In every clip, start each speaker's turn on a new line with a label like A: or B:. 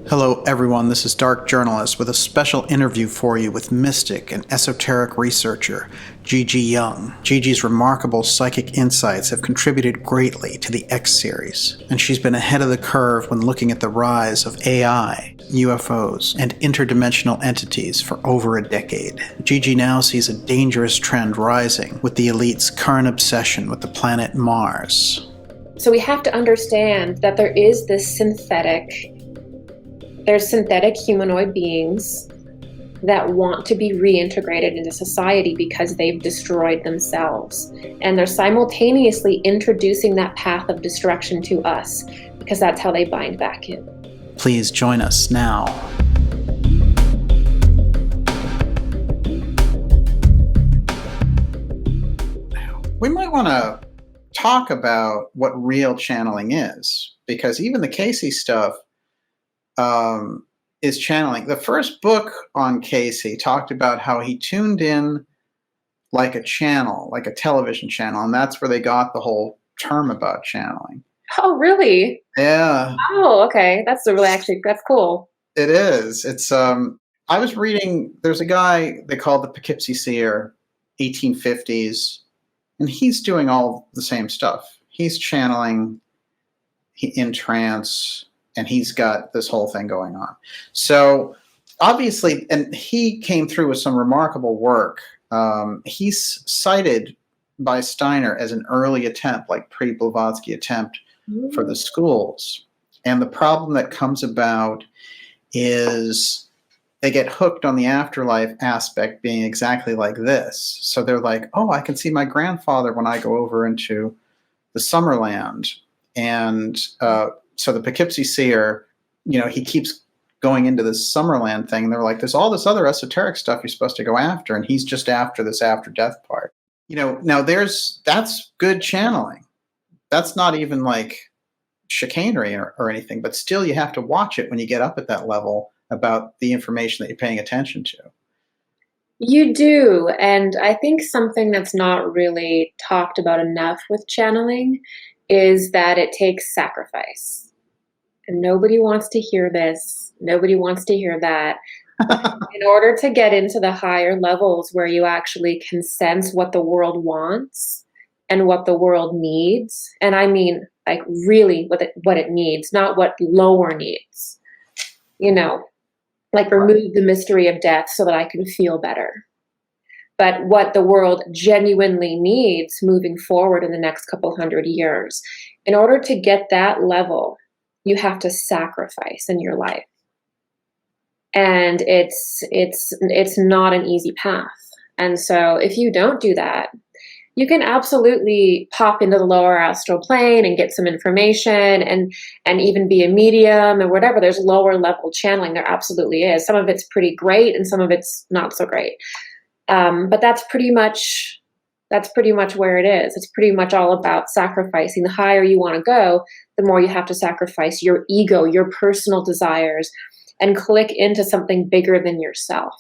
A: Hello everyone, this is Dark Journalist with a special interview for you with mystic and esoteric researcher Gigi Young. Gigi's remarkable psychic insights have contributed greatly to the X series, and she's been ahead of the curve when looking at the rise of AI, UFOs, and interdimensional entities for over a decade. Gigi now sees a dangerous trend rising with the elite's current obsession with the planet Mars.
B: So we have to understand that there's synthetic humanoid beings that want to be reintegrated into society because they've destroyed themselves. And they're simultaneously introducing that path of destruction to us because that's how they bind back in.
A: Please join us now. We might want to talk about what real channeling is, because even the Casey stuff is channeling. The first book on Casey talked about how he tuned in like a channel, like a television channel, and that's where they got the whole term about channeling.
B: Oh, really?
A: Yeah.
B: Oh, okay. That's cool.
A: It is. It's I was reading, there's a guy they call the Poughkeepsie Seer, 1850s, and he's doing all the same stuff. He's channeling in trance, and he's got this whole thing going on. So obviously, and he came through with some remarkable work. He's cited by Steiner as an early attempt, like pre-Blavatsky attempt for the schools. And the problem that comes about is they get hooked on the afterlife aspect being exactly like this. So they're like, oh, I can see my grandfather when I go over into the Summerland. And so the Poughkeepsie Seer, he keeps going into this Summerland thing. And they're like, there's all this other esoteric stuff you're supposed to go after. And he's just after this after death part. Now that's good channeling. That's not even like chicanery or anything, but still you have to watch it when you get up at that level about the information that you're paying attention to.
B: You do. And I think something that's not really talked about enough with channeling is that it takes sacrifice. And nobody wants to hear this. Nobody wants to hear that. In order to get into the higher levels where you actually can sense what the world wants and what the world needs, and I mean like really what it needs, not what lower needs, like remove the mystery of death so that I can feel better. But what the world genuinely needs moving forward in the next couple hundred years, in order to get that level, you have to sacrifice in your life. And it's not an easy path. And so if you don't do that, you can absolutely pop into the lower astral plane and get some information and even be a medium or whatever. There's lower level channeling. There absolutely is. Some of it's pretty great and some of it's not so great. But that's pretty much where it is. It's pretty much all about sacrificing. The higher you want to go, the more you have to sacrifice your ego, your personal desires, and click into something bigger than yourself.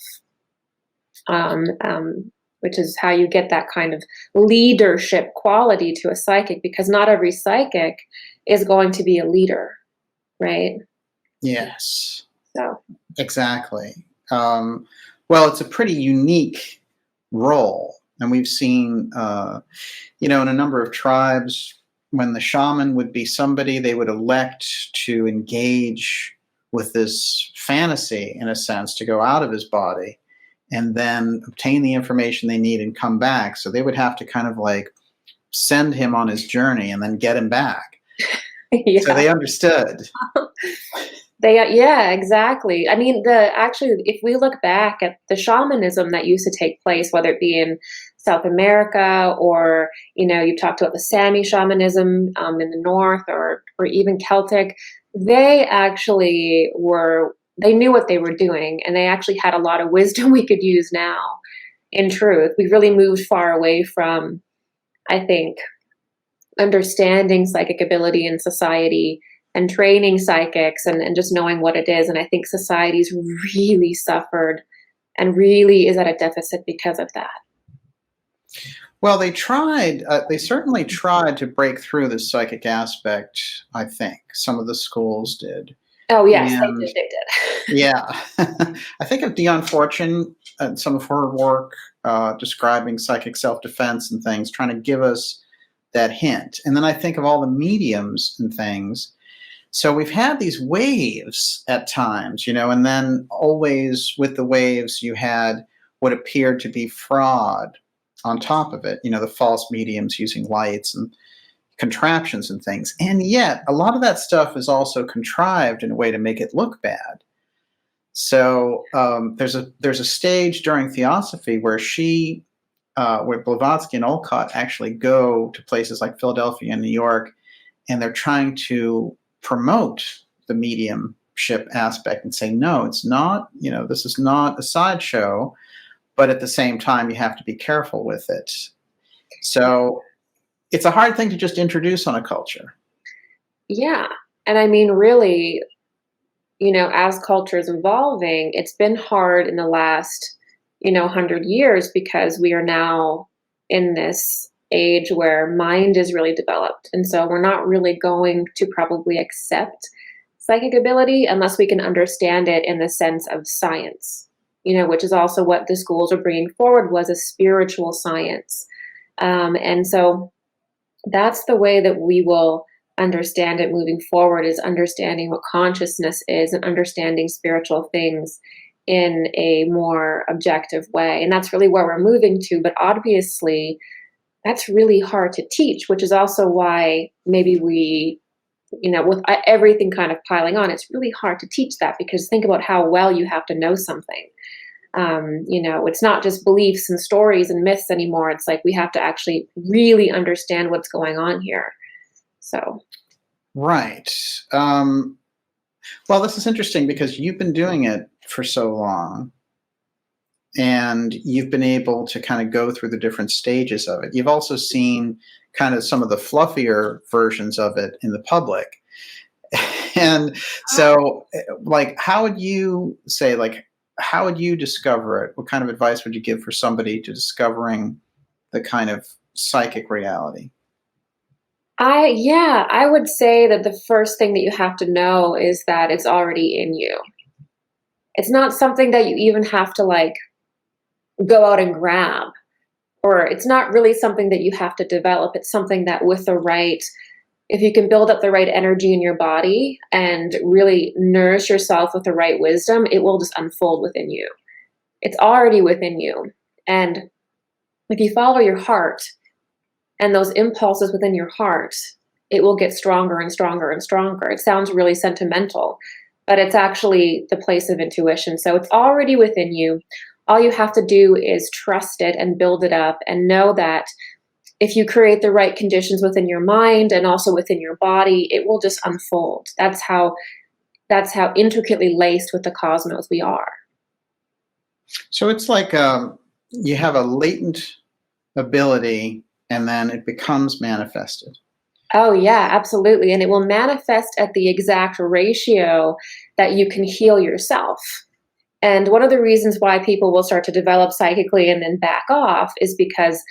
B: Which is how you get that kind of leadership quality to a psychic, because not every psychic is going to be a leader, right?
A: Yes.
B: So
A: exactly. Well, it's a pretty unique role. And we've seen, in a number of tribes, when the shaman would be somebody, they would elect to engage with this fantasy, in a sense, to go out of his body and then obtain the information they need and come back. So they would have to kind of like send him on his journey and then get him back. Yeah. So they understood.
B: Yeah, exactly. I mean, if we look back at the shamanism that used to take place, whether it be in South America or, you talked about the Sami shamanism in the North or even Celtic, they actually they knew what they were doing, and they actually had a lot of wisdom we could use now. In truth, we really moved far away from, I think, understanding psychic ability in society and training psychics and just knowing what it is. And I think society's really suffered and really is at a deficit because of that.
A: Well, they tried. They certainly tried to break through the psychic aspect. I think some of the schools did,
B: Oh yes, they
A: and
B: did. They did.
A: yeah, I think of Dion Fortune and some of her work describing psychic self-defense and things, trying to give us that hint. And then I think of all the mediums and things. So we've had these waves at times, and then always with the waves, you had what appeared to be fraud on top of it, the false mediums using lights and contraptions and things. And yet, a lot of that stuff is also contrived in a way to make it look bad. So there's a stage during Theosophy where where Blavatsky and Olcott actually go to places like Philadelphia and New York, and they're trying to promote the mediumship aspect and say, no, it's not, this is not a sideshow, but at the same time, you have to be careful with it. So it's a hard thing to just introduce on a culture.
B: Yeah. And I mean, really, as culture is evolving, it's been hard in the last, 100 years because we are now in this age where mind is really developed. And so we're not really going to probably accept psychic ability unless we can understand it in the sense of science, which is also what the schools are bringing forward, was a spiritual science. And so that's the way that we will understand it moving forward, is understanding what consciousness is and understanding spiritual things in a more objective way. And that's really where we're moving to. But obviously, that's really hard to teach, which is also why maybe we, with everything kind of piling on, it's really hard to teach that, because think about how well you have to know something. It's not just beliefs and stories and myths anymore. It's like we have to actually really understand what's going on here. So.
A: Right. Well, this is interesting because you've been doing it for so long, and you've been able to kind of go through the different stages of it. You've also seen kind of some of the fluffier versions of it in the public. And so, how would you say, how would you discover it? What kind of advice would you give for somebody to discovering the kind of psychic reality?
B: I would say that the first thing that you have to know is that it's already in you. It's not something that you even have to go out and grab, or it's not really something that you have to develop. It's something that if you can build up the right energy in your body and really nourish yourself with the right wisdom, it will just unfold within you. It's already within you. And if you follow your heart and those impulses within your heart, it will get stronger and stronger and stronger. It sounds really sentimental, but it's actually the place of intuition. So it's already within you. All you have to do is trust it and build it up, and know that if you create the right conditions within your mind and also within your body, it will just unfold. That's how intricately laced with the cosmos we are.
A: So it's like you have a latent ability, and then it becomes manifested.
B: Oh, yeah, absolutely. And it will manifest at the exact ratio that you can heal yourself. And one of the reasons why people will start to develop psychically and then back off is because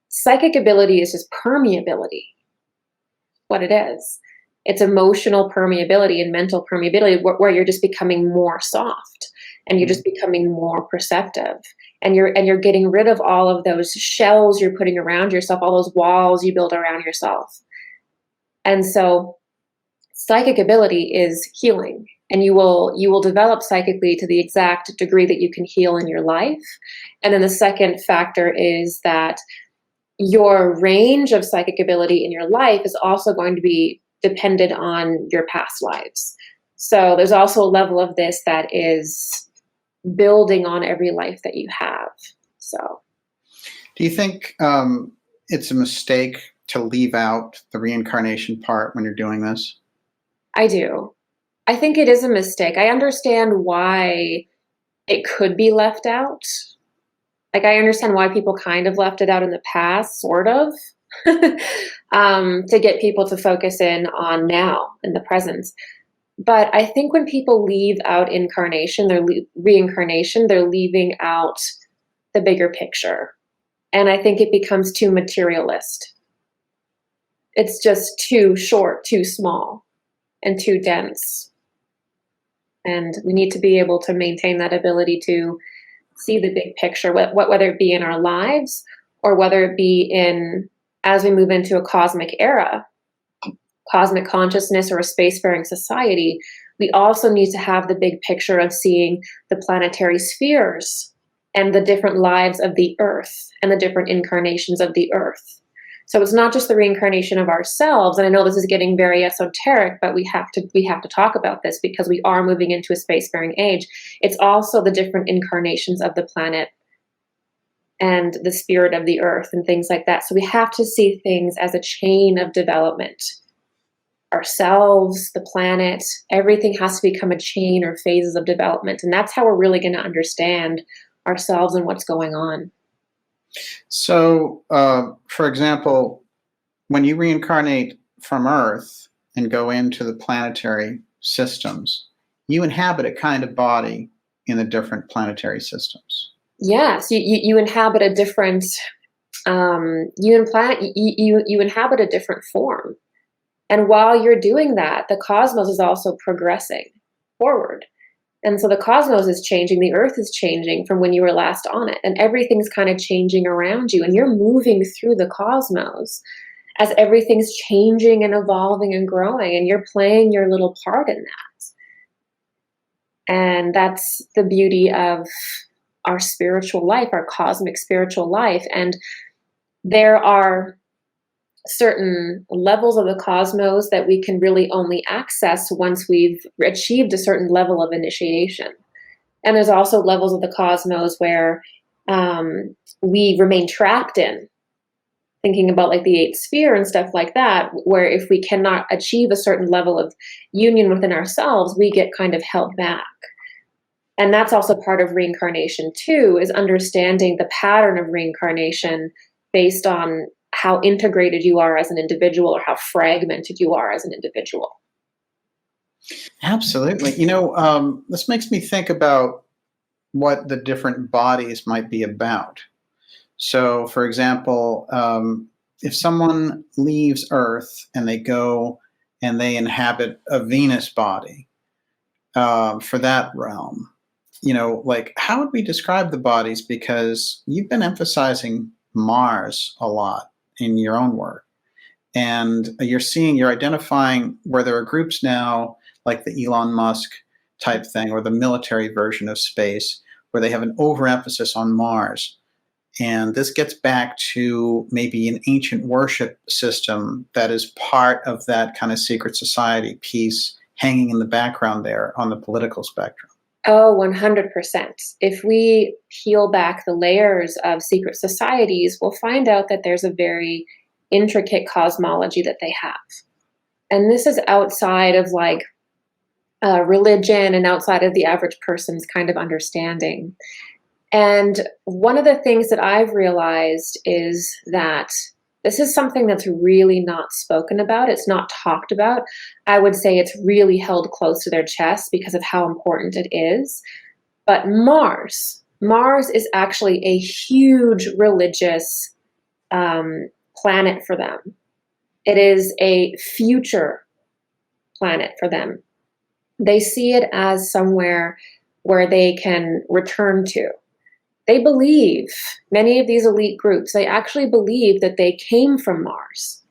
B: psychic ability is just permeability. What it is. It's emotional permeability and mental permeability, where you're just becoming more soft and you're just becoming more perceptive. And you're getting rid of all of those shells you're putting around yourself, all those walls you build around yourself. And so psychic ability is healing, and you will develop psychically to the exact degree that you can heal in your life. And then the second factor is that your range of psychic ability in your life is also going to be dependent on your past lives. So there's also a level of this that is building on every life that you have. So,
A: do you think it's a mistake to leave out the reincarnation part when you're doing this?
B: I do. I think it is a mistake. I understand why it could be left out. I understand why people kind of left it out in the past, sort of, to get people to focus in on now, in the present. But I think when people leave out reincarnation, they're leaving out the bigger picture. And I think it becomes too materialist. It's just too short, too small, and too dense. And we need to be able to maintain that ability to see the big picture, whether it be in our lives or whether it be in, as we move into a cosmic era, cosmic consciousness or a spacefaring society, we also need to have the big picture of seeing the planetary spheres and the different lives of the Earth and the different incarnations of the Earth. So it's not just the reincarnation of ourselves, and I know this is getting very esoteric, but we have to talk about this because we are moving into a spacefaring age. It's also the different incarnations of the planet and the spirit of the Earth and things like that. So we have to see things as a chain of development. Ourselves, the planet, everything has to become a chain or phases of development. And that's how we're really going to understand ourselves and what's going on.
A: So, for example, when you reincarnate from Earth and go into the planetary systems, you inhabit a kind of body in the different planetary systems.
B: Yes, you inhabit a different, you inhabit a different form. And while you're doing that, the cosmos is also progressing forward. And so the cosmos is changing, the Earth is changing from when you were last on it, and everything's kind of changing around you, and you're moving through the cosmos as everything's changing and evolving and growing, and you're playing your little part in that. And that's the beauty of our spiritual life, our cosmic spiritual life. And there are certain levels of the cosmos that we can really only access once we've achieved a certain level of initiation. And there's also levels of the cosmos where we remain trapped in, thinking about like the eighth sphere and stuff like that, where if we cannot achieve a certain level of union within ourselves, we get kind of held back. And that's also part of reincarnation too, is understanding the pattern of reincarnation based on how integrated you are as an individual or how fragmented you are as an individual.
A: Absolutely. You know, this makes me think about what the different bodies might be about. So, for example, if someone leaves Earth and they go and they inhabit a Venus body for that realm, you know, like how would we describe the bodies? Because you've been emphasizing Mars a lot in your own work. And you're identifying where there are groups now, like the Elon Musk type thing, or the military version of space, where they have an overemphasis on Mars. And this gets back to maybe an ancient worship system that is part of that kind of secret society piece hanging in the background there on the political spectrum.
B: Oh, 100%. If we peel back the layers of secret societies, we'll find out that there's a very intricate cosmology that they have. And this is outside of like religion and outside of the average person's kind of understanding. And one of the things that I've realized is that this is something that's really not spoken about. It's not talked about. I would say it's really held close to their chest because of how important it is. But Mars is actually a huge religious planet for them. It is a future planet for them. They see it as somewhere where they can return to. They believe, many of these elite groups, they actually believe that they came from Mars,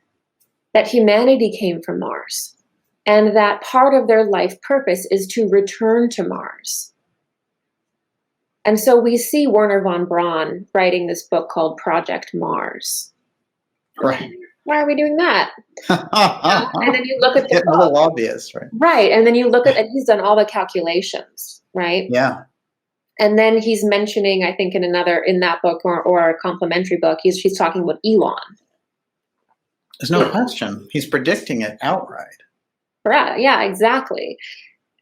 B: that humanity came from Mars, and that part of their life purpose is to return to Mars. And so we see Wernher von Braun writing this book called Project Mars.
A: Right.
B: Why are we doing that? And then you look at the
A: book. A little obvious, right?
B: Right. And then you look at, and he's done all the calculations, right?
A: Yeah.
B: And then he's mentioning, I think in that book or a complementary book, he's talking about Elon.
A: There's no question. He's predicting it outright.
B: Right. Yeah, exactly.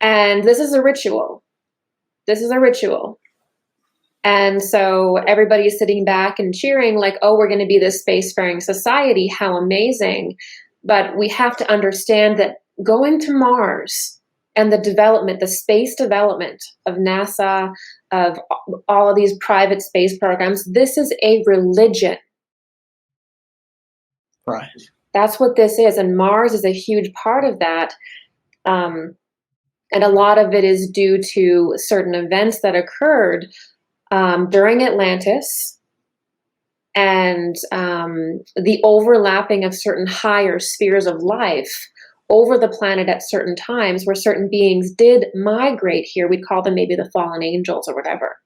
B: And this is a ritual. And so everybody's sitting back and cheering like, oh, we're going to be this spacefaring society. How amazing. But we have to understand that going to Mars and the development, the space development of NASA, of all of these private space programs. This is a religion.
A: Right.
B: That's what this is. And Mars is a huge part of that. And a lot of it is due to certain events that occurred during Atlantis, and the overlapping of certain higher spheres of life over the planet at certain times, where certain beings did migrate here. We'd call them maybe the fallen angels or whatever.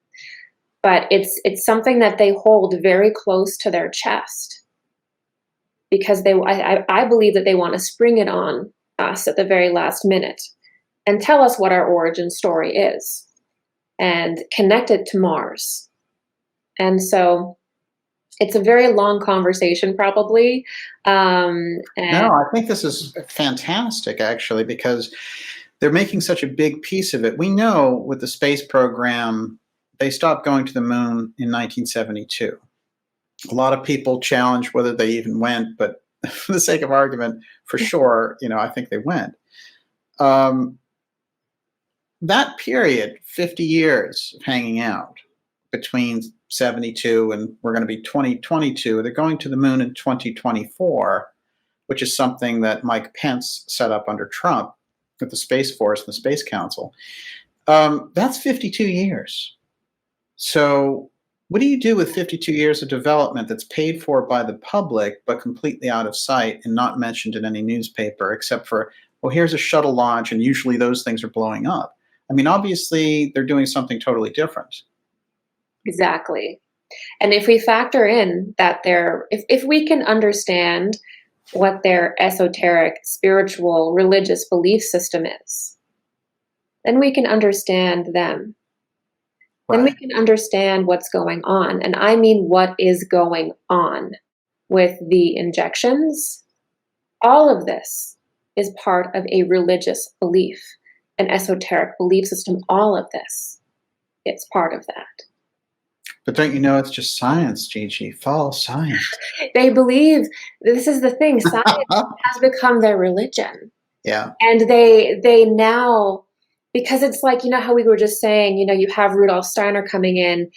B: But it's something that they hold very close to their chest, because I believe that they want to spring it on us at the very last minute and tell us what our origin story is and connect it to Mars. And so it's a very long conversation, probably.
A: No, I think this is fantastic, actually, because they're making such a big piece of it. We know with the space program, they stopped going to the moon in 1972. A lot of people challenge whether they even went, but for the sake of argument, for sure, I think they went. That period, 50 years of hanging out between 72 and we're going to be 2022, they're going to the moon in 2024, which is something that Mike Pence set up under Trump with the Space Force and the Space Council. That's 52 years. So what do you do with 52 years of development that's paid for by the public but completely out of sight and not mentioned in any newspaper, except for, well, here's a shuttle launch, and usually those things are blowing up? I mean, obviously, they're doing something totally different.
B: Exactly. And if we factor in that if we can understand what their esoteric, spiritual, religious belief system is, then we can understand them.
A: Right.
B: Then we can understand what's going on. And I mean, what is going on with the injections? All of this is part of a religious belief, an esoteric belief system. All of this, it's part of that.
A: But don't you know it's just science, Gigi? Follow science.
B: They believe, this is the thing, science has become their religion.
A: Yeah.
B: And they now, because it's like, how we were just saying, you have Rudolf Steiner coming in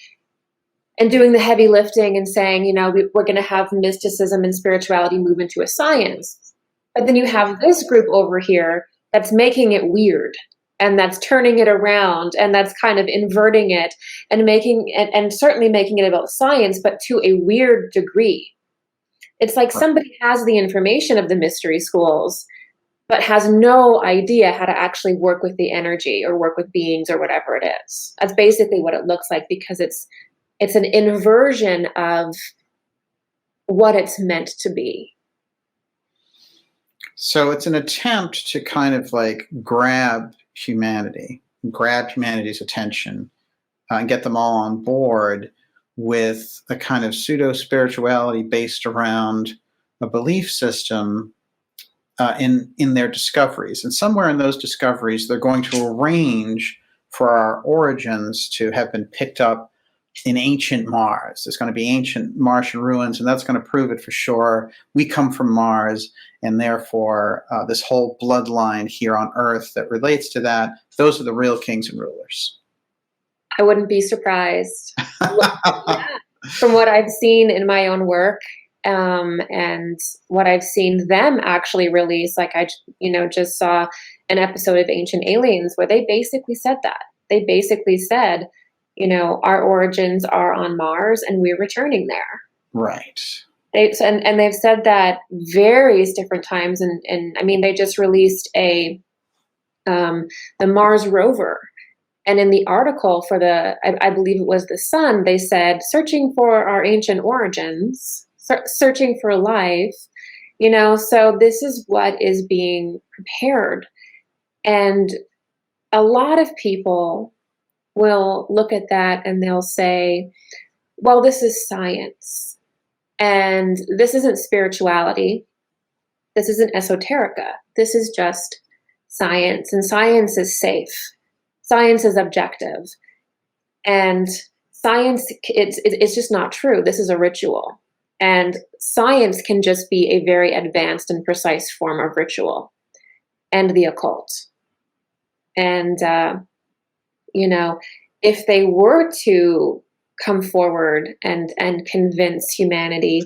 B: and doing the heavy lifting and saying, we're going to have mysticism and spirituality move into a science. But then you have this group over here that's making it weird, and that's turning it around, and that's kind of inverting it and certainly making it about science, but to a weird degree. It's like somebody has the information of the mystery schools, but has no idea how to actually work with the energy or work with beings or whatever it is. That's basically what it looks like, because it's an inversion of what it's meant to be.
A: So it's an attempt to kind of like grab humanity's attention, and get them all on board with a kind of pseudo-spirituality based around a belief system in their discoveries. And somewhere in those discoveries, they're going to arrange for our origins to have been picked up in ancient Mars. There's going to be ancient Martian ruins, and that's going to prove it for sure. We come from Mars, and therefore this whole bloodline here on Earth that relates to that, those are the real kings and rulers.
B: I wouldn't be surprised. From what I've seen in my own work, and what I've seen them actually release, like I just saw an episode of Ancient Aliens where they basically said that. They basically said, our origins are on Mars and we're returning there.
A: Right.
B: They've said that various different times, and I mean, they just released the Mars rover, and in the article for I believe it was the Sun, they said, searching for our ancient origins, searching for life, so this is what is being prepared. And a lot of people will look at that and they'll say, well, this is science. And this isn't spirituality. This isn't esoterica. This is just science. And science is safe. Science is objective. And science, it's just not true. This is a ritual. And science can just be a very advanced and precise form of ritual and the occult. And, if they were to come forward and convince humanity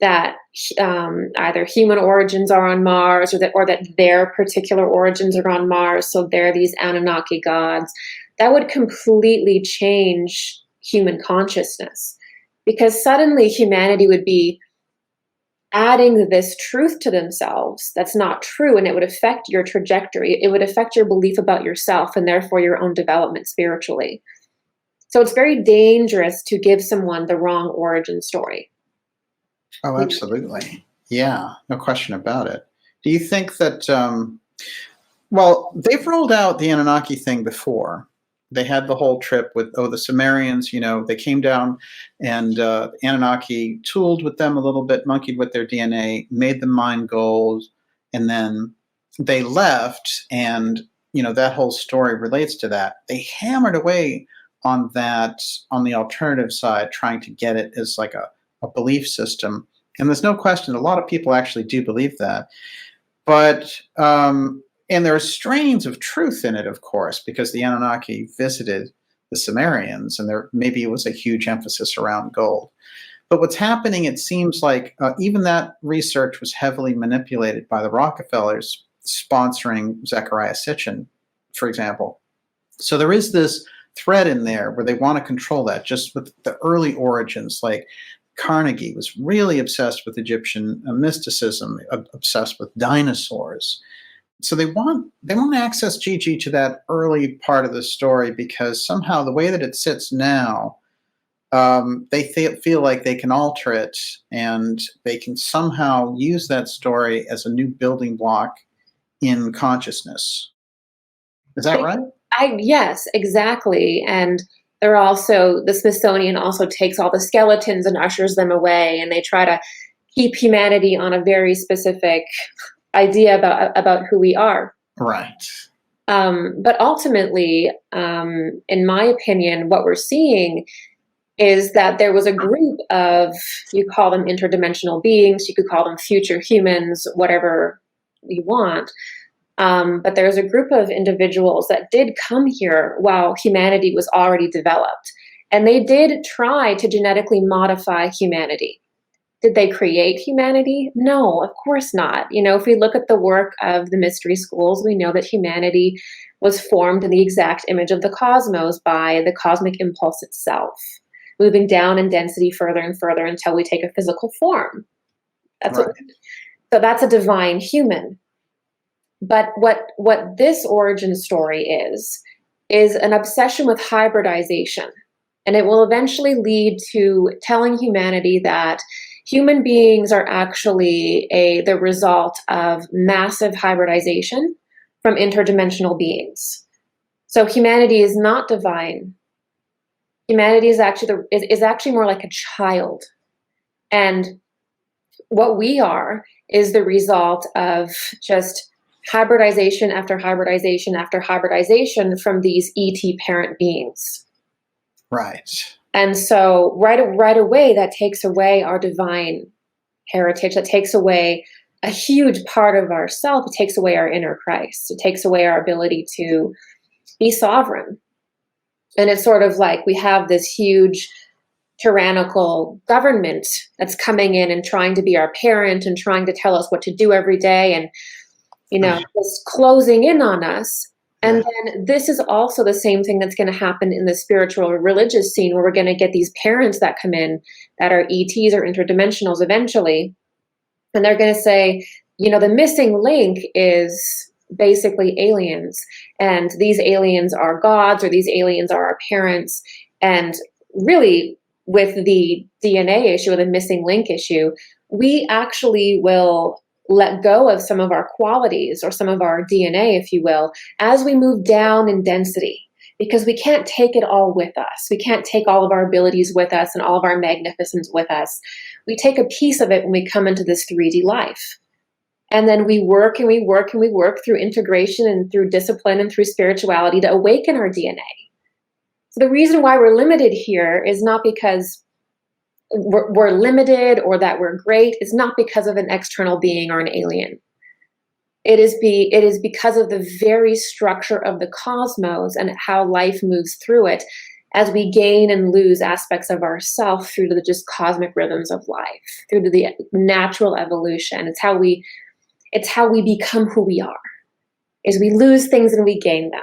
B: that either human origins are on Mars, or that their particular origins are on Mars, so they're these Anunnaki gods, that would completely change human consciousness, because suddenly humanity would be adding this truth to themselves that's not true, and it would affect your trajectory. It would affect your belief about yourself and therefore your own development spiritually. So it's very dangerous to give someone the wrong origin story.
A: Oh, absolutely. Yeah, no question about it. Do you think that, well, they've rolled out the Anunnaki thing before. They had the whole trip with, the Sumerians, they came down, and Anunnaki tooled with them a little bit, monkeyed with their DNA, made them mine gold, and then they left, and, that whole story relates to that. They hammered away on that, on the alternative side, trying to get it as like a belief system. And there's no question, a lot of people actually do believe that. But, and there are strains of truth in it, of course, because the Anunnaki visited the Sumerians, and maybe it was a huge emphasis around gold. But what's happening, it seems like even that research was heavily manipulated by the Rockefellers sponsoring Zecharia Sitchin, for example. So there is this thread in there where they want to control that, just with the early origins. Like Carnegie was really obsessed with Egyptian mysticism, obsessed with dinosaurs. So they want access, Gigi, to that early part of the story, because somehow the way that it sits now, they feel like they can alter it, and they can somehow use that story as a new building block in consciousness. Is that right?
B: Yes, exactly. And the Smithsonian also takes all the skeletons and ushers them away, and they try to keep humanity on a very specific idea about who we are.
A: Right.
B: But ultimately, in my opinion, what we're seeing is that there was a group of, you call them interdimensional beings, you could call them future humans, whatever you want. But there's a group of individuals that did come here while humanity was already developed. And they did try to genetically modify humanity. Did they create humanity? No, of course not. If we look at the work of the mystery schools, we know that humanity was formed in the exact image of the cosmos by the cosmic impulse itself, moving down in density further and further until we take a physical form. So that's a divine human. But what this origin story is an obsession with hybridization. And it will eventually lead to telling humanity that human beings are actually the result of massive hybridization from interdimensional beings. So humanity is not divine. Humanity is actually more like a child. And what we are is the result of just hybridization after hybridization after hybridization from these ET parent beings.
A: Right.
B: And so right away, that takes away our divine heritage. That takes away a huge part of ourself. It takes away our inner Christ. It takes away our ability to be sovereign. And it's sort of like we have this huge tyrannical government that's coming in and trying to be our parent and trying to tell us what to do every day, and just closing in on us. And then this is also the same thing that's going to happen in the spiritual or religious scene, where we're going to get these parents that come in that are ETs or interdimensionals eventually. And they're going to say, the missing link is basically aliens. And these aliens are gods, or these aliens are our parents. And really, with the DNA issue or the missing link issue, we actually will let go of some of our qualities, or some of our DNA, if you will, as we move down in density, because we can't take it all with us. We can't take all of our abilities with us and all of our magnificence with us. We take a piece of it when we come into this 3D life. And then we work and we work and we work through integration and through discipline and through spirituality to awaken our DNA. So the reason why we're limited here is not because we're limited or that we're great. It's not because of an external being or an alien. It is because of the very structure of the cosmos and how life moves through it. as we gain and lose aspects of ourself through to the just cosmic rhythms of life, through to the natural evolution. It's how we become who we are, is we lose things and we gain them.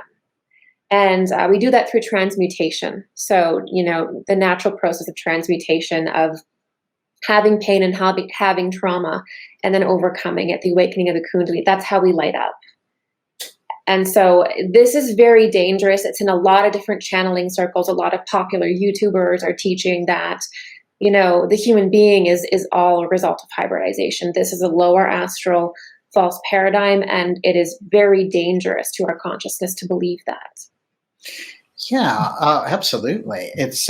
B: And we do that through transmutation. So, the natural process of transmutation, of having pain and having trauma and then overcoming it, the awakening of the Kundalini, that's how we light up. And so this is very dangerous. It's in a lot of different channeling circles. A lot of popular YouTubers are teaching that, the human being is all a result of hybridization. This is a lower astral false paradigm, and it is very dangerous to our consciousness to believe that.
A: Yeah, absolutely. It's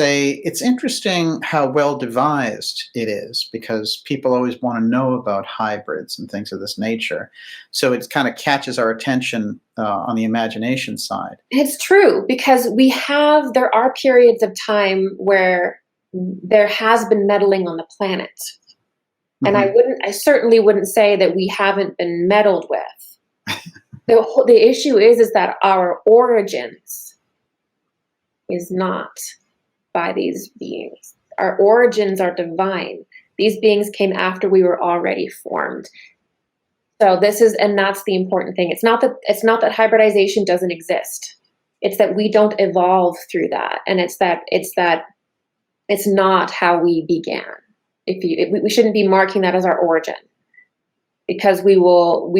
A: interesting how well devised it is, because people always want to know about hybrids and things of this nature. So it kind of catches our attention on the imagination side. It's
B: true, because there are periods of time where there has been meddling on the planet. And I certainly wouldn't say that we haven't been meddled with. The issue is that our origins is not by these beings. Our origins are divine. These beings came after we were already formed. So that's the important thing. It's not that hybridization doesn't exist. It's that we don't evolve through that. And it's not how we began. We shouldn't be marking that as our origin, because we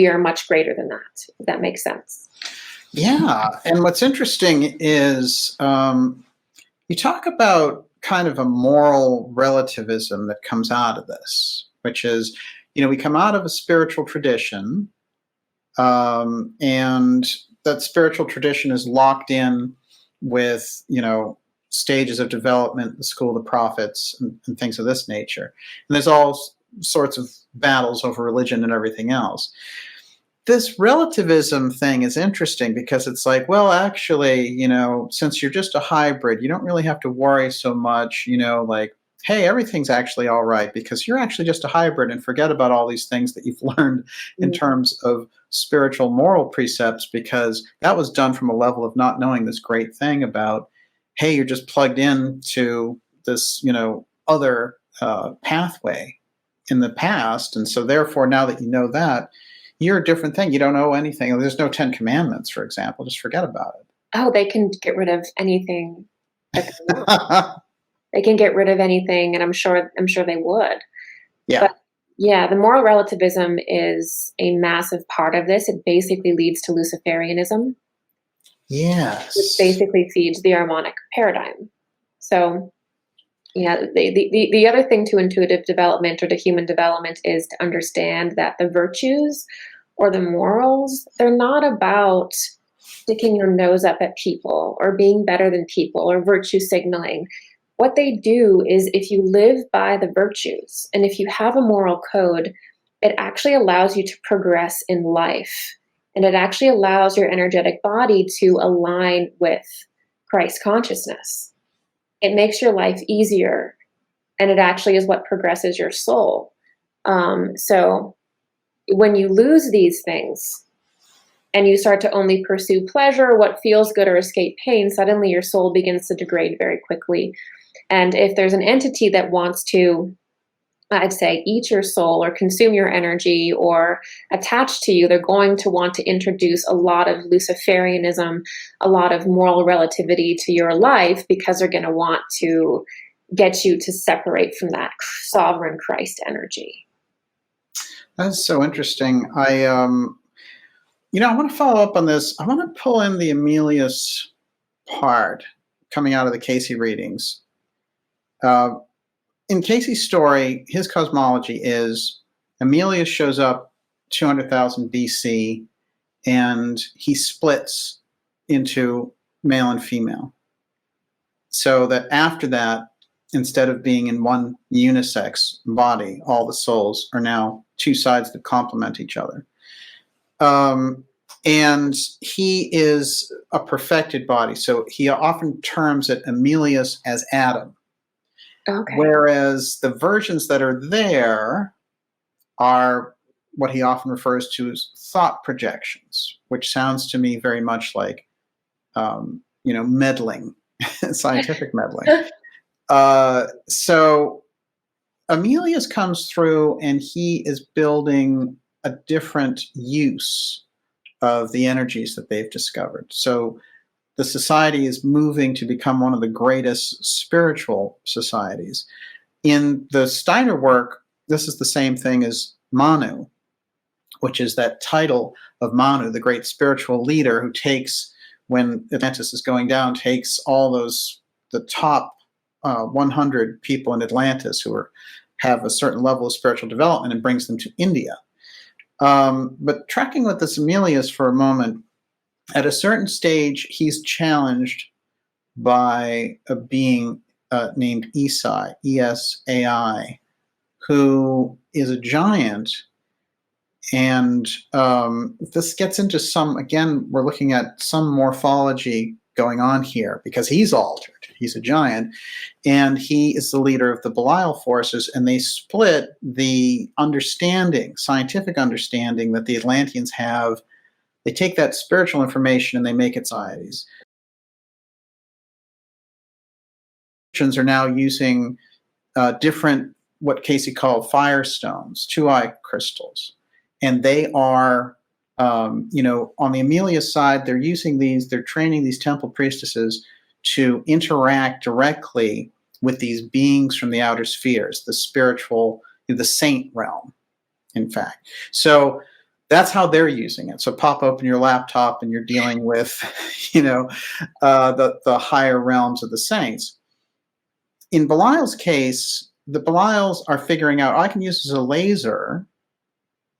B: are much greater than that, if that makes sense.
A: Yeah, and what's interesting is you talk about kind of a moral relativism that comes out of this, which is, we come out of a spiritual tradition, and that spiritual tradition is locked in with, stages of development, the school of the prophets, and things of this nature. And there's all sorts of battles over religion and everything else. This relativism thing is interesting, because it's like, well, actually, since you're just a hybrid, you don't really have to worry so much, like, hey, everything's actually all right, because you're actually just a hybrid, and forget about all these things that you've learned in terms of spiritual moral precepts, because that was done from a level of not knowing this great thing about, hey, you're just plugged in to this, other pathway in the past. And so therefore, now that you know that, you're a different thing. You don't know anything. There's no 10 Commandments, for example. Just forget about it.
B: Oh, they can get rid of anything. They can get rid of anything, and I'm sure they would.
A: Yeah.
B: But yeah, the moral relativism is a massive part of this. It basically leads to Luciferianism.
A: Yes.
B: Which basically feeds the harmonic paradigm. So, yeah, the other thing to intuitive development or to human development is to understand that the virtues or the morals, they're not about sticking your nose up at people or being better than people or virtue signaling. What they do is, if you live by the virtues and if you have a moral code, it actually allows you to progress in life. And it actually allows your energetic body to align with Christ consciousness. It makes your life easier, and it actually is what progresses your soul. So when you lose these things and you start to only pursue pleasure, what feels good, or escape pain, suddenly your soul begins to degrade very quickly. And if there's an entity that wants to, I'd say, eat your soul or consume your energy or attach to you, they're going to want to introduce a lot of Luciferianism, a lot of moral relativity to your life, because they're going to want to get you to separate from that sovereign Christ energy.
A: That's so interesting. I want to follow up on this. I want to pull in the Emilius part coming out of the Casey readings. In Casey's story, his cosmology is Emilius shows up 200,000 BC, and he splits into male and female. So that after that, instead of being in one unisex body, all the souls are now two sides that complement each other. And he is a perfected body. So he often terms it Emilius as Adam.
B: Okay.
A: Whereas the versions that are there are what he often refers to as thought projections, which sounds to me very much like, meddling scientific meddling. So Emilius comes through and he is building a different use of the energies that they've discovered. So the society is moving to become one of the greatest spiritual societies. In the Steiner work, this is the same thing as Manu, which is that title of Manu, the great spiritual leader who takes, when Atlantis is going down, takes all the top 100 people in Atlantis who have a certain level of spiritual development and brings them to India. But tracking with this Emilius for a moment, at a certain stage, he's challenged by a being named Esai, E-S-A-I, who is a giant. And this gets into some, again, we're looking at some morphology going on here because he's altered. He's a giant, and he is the leader of the Belial forces, and they split the understanding, scientific understanding that the Atlanteans have. They take that spiritual information and they make it societies. Are now using different, what Casey called firestones, 2-eye crystals. And they are, on the Emilius side, they're using these, they're training these temple priestesses to interact directly with these beings from the outer spheres, the spiritual, the saint realm, in fact. So that's how they're using it. So pop open your laptop and you're dealing with, the higher realms of the saints. In Belial's case, the Belials are figuring out, I can use this as a laser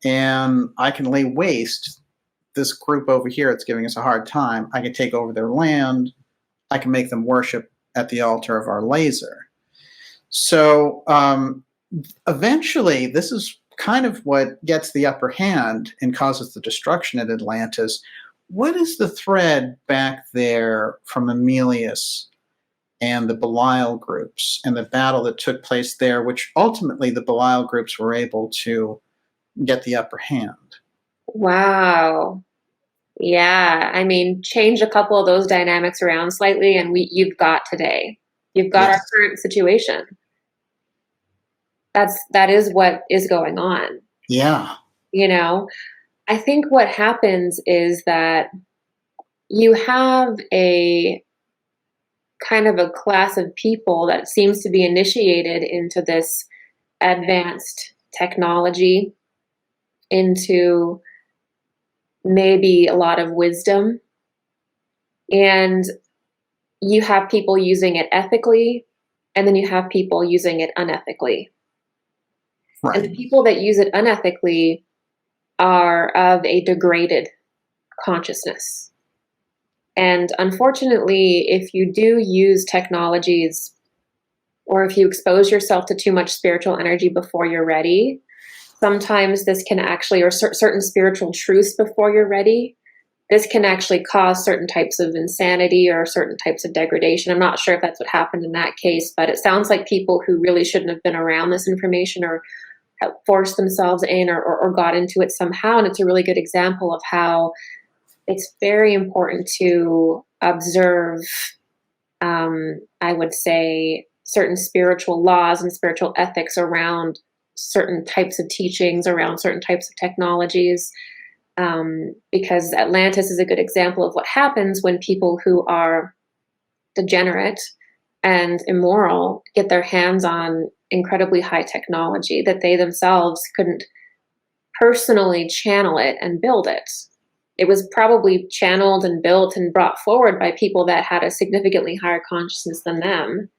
A: and I can lay waste this group over here that's giving us a hard time. I can take over their land. I can make them worship at the altar of our laser. So eventually, this is kind of what gets the upper hand and causes the destruction at Atlantis. What is the thread back there from Emilius and the Belial groups and the battle that took place there, which ultimately the Belial groups were able to get the upper hand?
B: Wow. Yeah, I mean, change a couple of those dynamics around slightly, and you've got today. You've got our current situation. That is what is going on.
A: Yeah.
B: I think what happens is that you have a kind of a class of people that seems to be initiated into this advanced technology, into maybe a lot of wisdom, and you have people using it ethically, and then you have people using it unethically.
A: Right.
B: And the people that use it unethically are of a degraded consciousness. And unfortunately, if you do use technologies, or if you expose yourself to too much spiritual energy before you're ready, sometimes this can actually, or certain spiritual truths before you're ready, this can actually cause certain types of insanity or certain types of degradation. I'm not sure if that's what happened in that case, but it sounds like people who really shouldn't have been around this information or have forced themselves in or got into it somehow. And it's a really good example of how it's very important to observe, I would say, certain spiritual laws and spiritual ethics around certain types of teachings, around certain types of technologies, because Atlantis is a good example of what happens when people who are degenerate and immoral get their hands on incredibly high technology that they themselves couldn't personally channel it and build it. It was probably channeled and built and brought forward by people that had a significantly higher consciousness than them.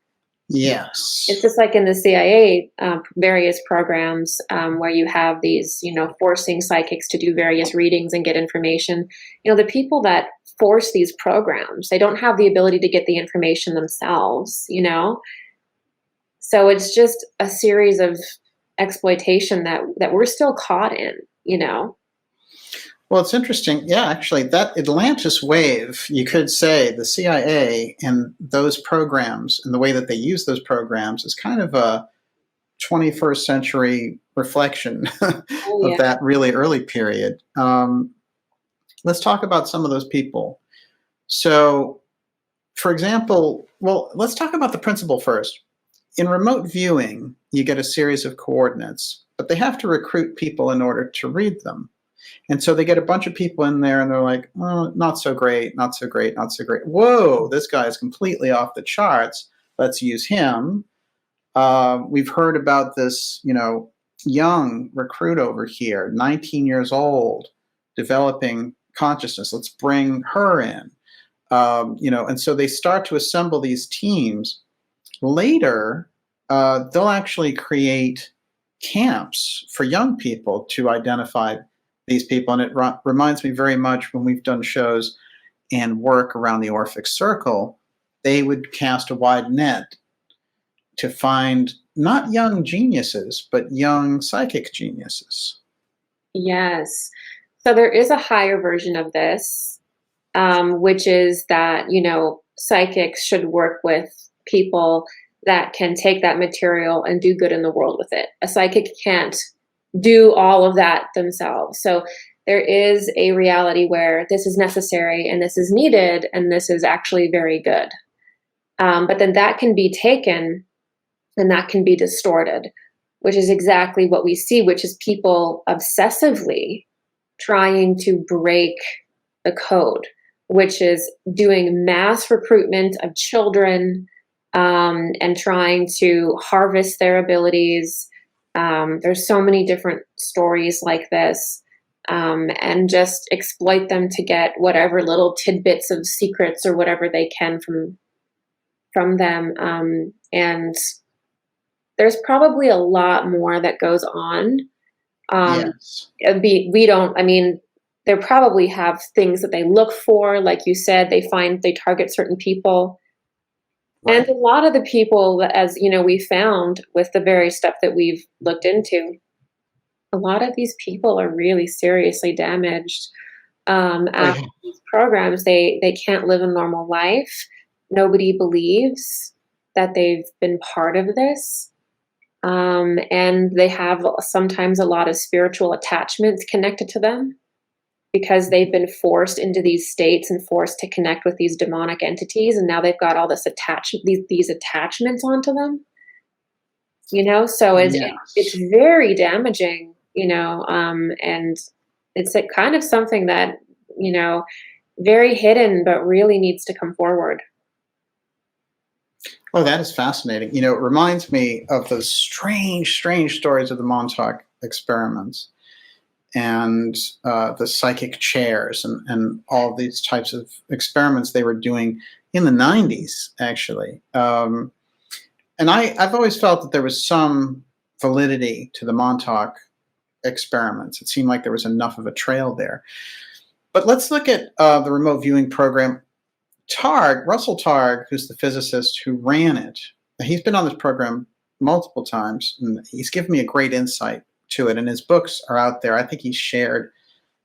A: Yes.
B: It's just like in the CIA, various programs where you have these, forcing psychics to do various readings and get information. The people that force these programs, they don't have the ability to get the information themselves, So it's just a series of exploitation that we're still caught in,
A: Well, it's interesting. Yeah, actually, that Atlantis wave, you could say the CIA and those programs and the way that they use those programs is kind of a 21st century reflection of that really early period. Let's talk about some of those people. So for example, well, let's talk about the principle first. In remote viewing, you get a series of coordinates, but they have to recruit people in order to read them. And so they get a bunch of people in there and they're like, oh, not so great, not so great, not so great. Whoa, this guy is completely off the charts. Let's use him. We've heard about this, young recruit over here, 19 years old, developing consciousness. Let's bring her in. And so they start to assemble these teams. Later, they'll actually create camps for young people to identify these people. And it reminds me very much when we've done shows and work around the Orphic Circle, they would cast a wide net to find not young geniuses, but young psychic geniuses.
B: Yes. So there is a higher version of this, which is that, psychics should work with people that can take that material and do good in the world with it. A psychic can't do all of that themselves. So there is a reality where this is necessary and this is needed and this is actually very good. But then that can be taken and that can be distorted, which is exactly what we see, which is people obsessively trying to break the code, which is doing mass recruitment of children and trying to harvest their abilities. There's so many different stories like this, and just exploit them to get whatever little tidbits of secrets or whatever they can from them. And there's probably a lot more that goes on.
A: Yes.
B: They probably have things that they look for. Like you said, they target certain people. Right. And a lot of the people, as we found with the very stuff that we've looked into, a lot of these people are really seriously damaged. After these programs, they can't live a normal life. Nobody believes that they've been part of this. And they have sometimes a lot of spiritual attachments connected to them because they've been forced into these states and forced to connect with these demonic entities. And now they've got all this these attachments onto them, so it's very damaging, and it's kind of something that, very hidden, but really needs to come forward.
A: Oh, that is fascinating. It reminds me of those strange stories of the Montauk Experiments and the psychic chairs and all these types of experiments they were doing in the 90s, actually. And I've always felt that there was some validity to the Montauk Experiments. It seemed like there was enough of a trail there. But let's look at the remote viewing program. Russell Targ, who's the physicist who ran it, he's been on this program multiple times, and he's given me a great insight to it, and his books are out there. I think he's shared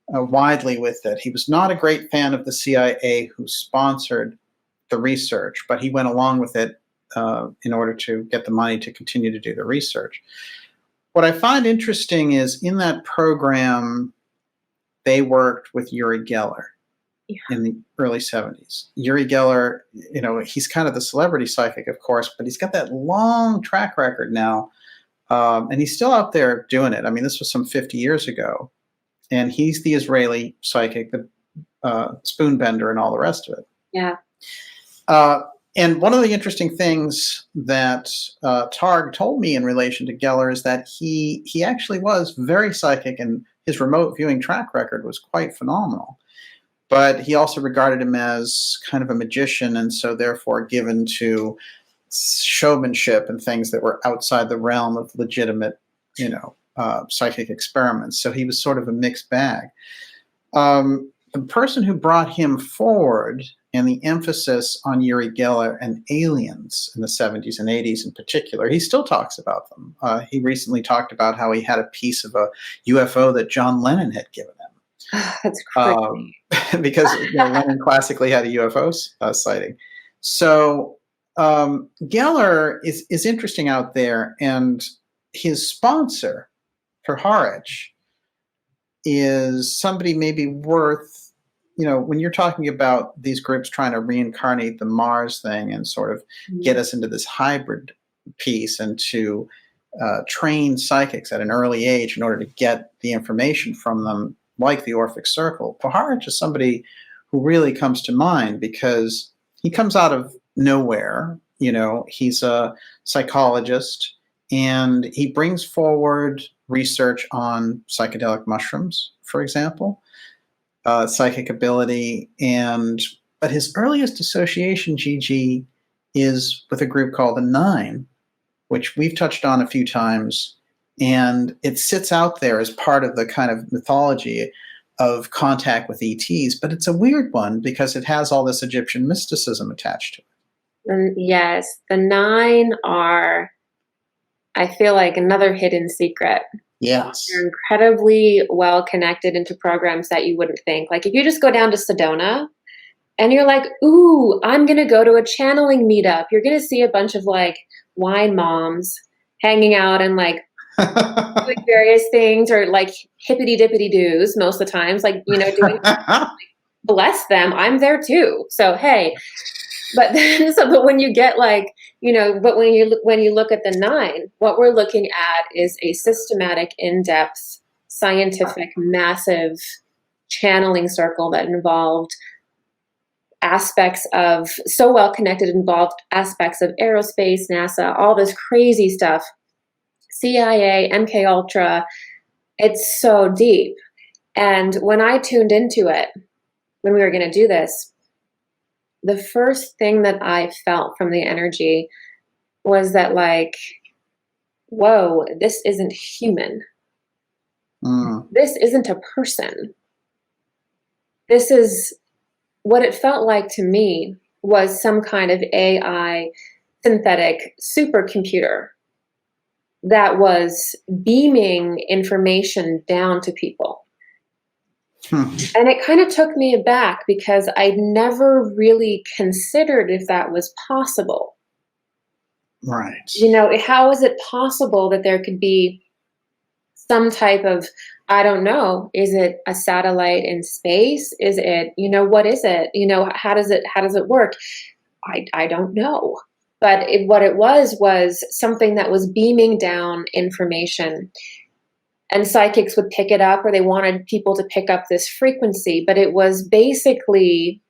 A: widely with it. He was not a great fan of the CIA who sponsored the research, but he went along with it in order to get the money to continue to do the research. What I find interesting is in that program, they worked with Uri Geller. In the early 70s. Yuri Geller, he's kind of the celebrity psychic, of course, but he's got that long track record now. And he's still out there doing it. I mean, this was some 50 years ago. And he's the Israeli psychic, the spoonbender and all the rest of it.
B: Yeah.
A: And one of the interesting things that Targ told me in relation to Geller is that he actually was very psychic, and his remote viewing track record was quite phenomenal. But he also regarded him as kind of a magician, and so therefore given to showmanship and things that were outside the realm of legitimate, psychic experiments. So he was sort of a mixed bag. The person who brought him forward and the emphasis on Yuri Geller and aliens in the 70s and 80s in particular, he still talks about them. He recently talked about how he had a piece of a UFO that John Lennon had given him.
B: That's crazy.
A: Because Lennon classically had a UFO sighting. So Geller is interesting out there, and his sponsor, Perharich, is somebody maybe worth when you're talking about these groups trying to reincarnate the Mars thing and sort of get us into this hybrid piece and to train psychics at an early age in order to get the information from them, like the Orphic Circle, Poharich is somebody who really comes to mind because he comes out of nowhere. He's a psychologist, and he brings forward research on psychedelic mushrooms, for example, psychic ability, but his earliest association, Gigi, is with a group called the Nine, which we've touched on a few times, and it sits out there as part of the kind of mythology of contact with ETs, but it's a weird one because it has all this Egyptian mysticism attached to it.
B: And yes, the Nine are, I feel like, another hidden secret.
A: Yes.
B: They're incredibly well connected into programs that you wouldn't think. Like if you just go down to Sedona and you're like, ooh, I'm going to go to a channeling meetup, you're going to see a bunch of like wine moms hanging out and like doing various things, or like hippity dippity doos most of the times, like, doing bless them. I'm there too. So, hey, but when you get like, but when you look at the Nine, what we're looking at is a systematic, in-depth, scientific, massive channeling circle that involved aspects of, so well connected, involved aspects of aerospace, NASA, all this crazy stuff, CIA, MK Ultra. It's so deep. And when I tuned into it, when we were going to do this, the first thing that I felt from the energy was that, like, whoa, this isn't human. This isn't a person. This is what it felt like to me was some kind of AI synthetic supercomputer that was beaming information down to people. And it kind of took me aback because I'd never really considered if that was possible.
A: Right.
B: How is it possible that there could be some type of, I don't know, is it a satellite in space? Is it, what is it? How does it work? I don't know. But what it was something that was beaming down information. And psychics would pick it up, or they wanted people to pick up this frequency, but it was basically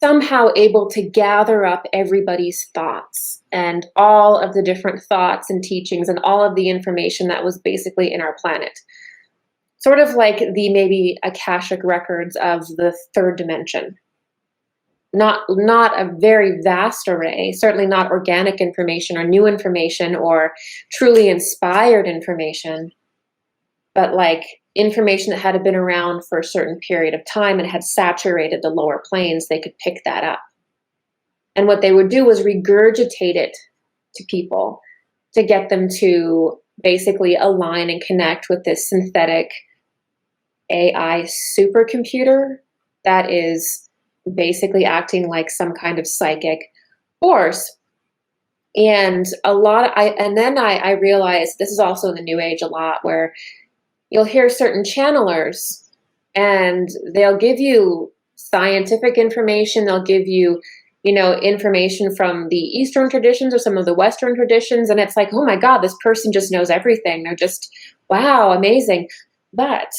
B: somehow able to gather up everybody's thoughts and all of the different thoughts and teachings and all of the information that was basically in our planet. Sort of like the maybe Akashic records of the third dimension. Not a very vast array, certainly not organic information or new information or truly inspired information, but like information that had been around for a certain period of time and had saturated the lower planes. They could pick that up. And what they would do was regurgitate it to people to get them to basically align and connect with this synthetic AI supercomputer that is basically acting like some kind of psychic force. And then I realized this is also in the New Age a lot, where you'll hear certain channelers and they'll give you scientific information. They'll give you, information from the Eastern traditions or some of the Western traditions. And it's like, oh my God, this person just knows everything. They're just, wow, amazing. But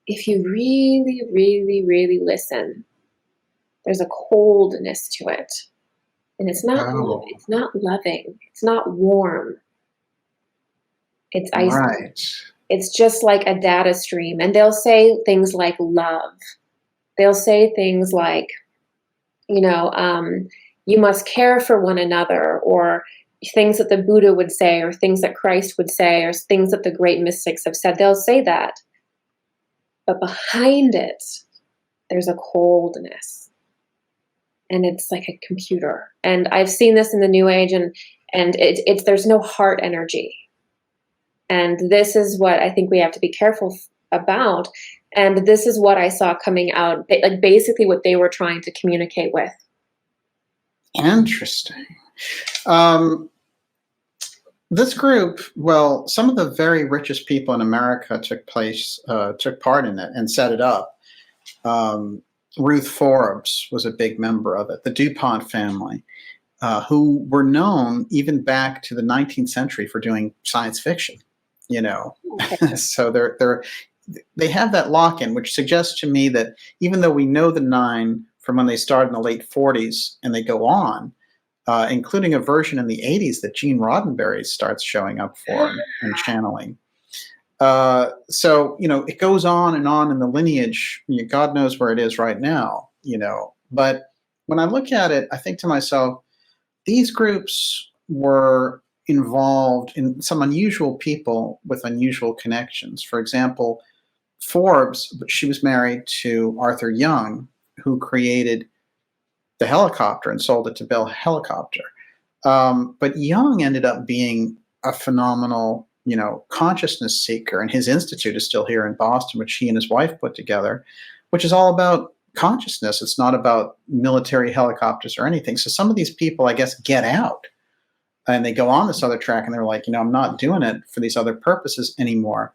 B: if you really, really, really listen, there's a coldness to it. And it's not It's not loving. It's not warm. It's isolating.
A: Right.
B: It's just like a data stream. And they'll say things like love. They'll say things like, you must care for one another, or things that the Buddha would say, or things that Christ would say, or things that the great mystics have said. They'll say that. But behind it, there's a coldness. And it's like a computer. And I've seen this in the New Age, and it's there's no heart energy. And this is what I think we have to be careful about. And this is what I saw coming out, like basically what they were trying to communicate with.
A: Interesting. This group, well, some of the very richest people in America took part in it and set it up. Ruth Forbes was a big member of it. The DuPont family, who were known even back to the 19th century for doing science fiction, you know.
B: Okay.
A: So they have that lock-in, which suggests to me that even though we know the nine from when they started in the late 40s and they go on, including a version in the 80s that Gene Roddenberry starts showing up for and channeling. So, you know, it goes on in the lineage. God knows where it is right now, you know. But when I look at it, I think to myself, these groups were involved in some unusual people with unusual connections. For example, Forbes, she was married to Arthur Young, who created the helicopter and sold it to Bell Helicopter. But Young ended up being a phenomenal, you know, consciousness seeker, and his institute is still here in Boston, which he and his wife put together, which is all about consciousness. It's not about military helicopters or anything. So some of these people, I guess, get out and they go on this other track and they're like, you know, I'm not doing it for these other purposes anymore.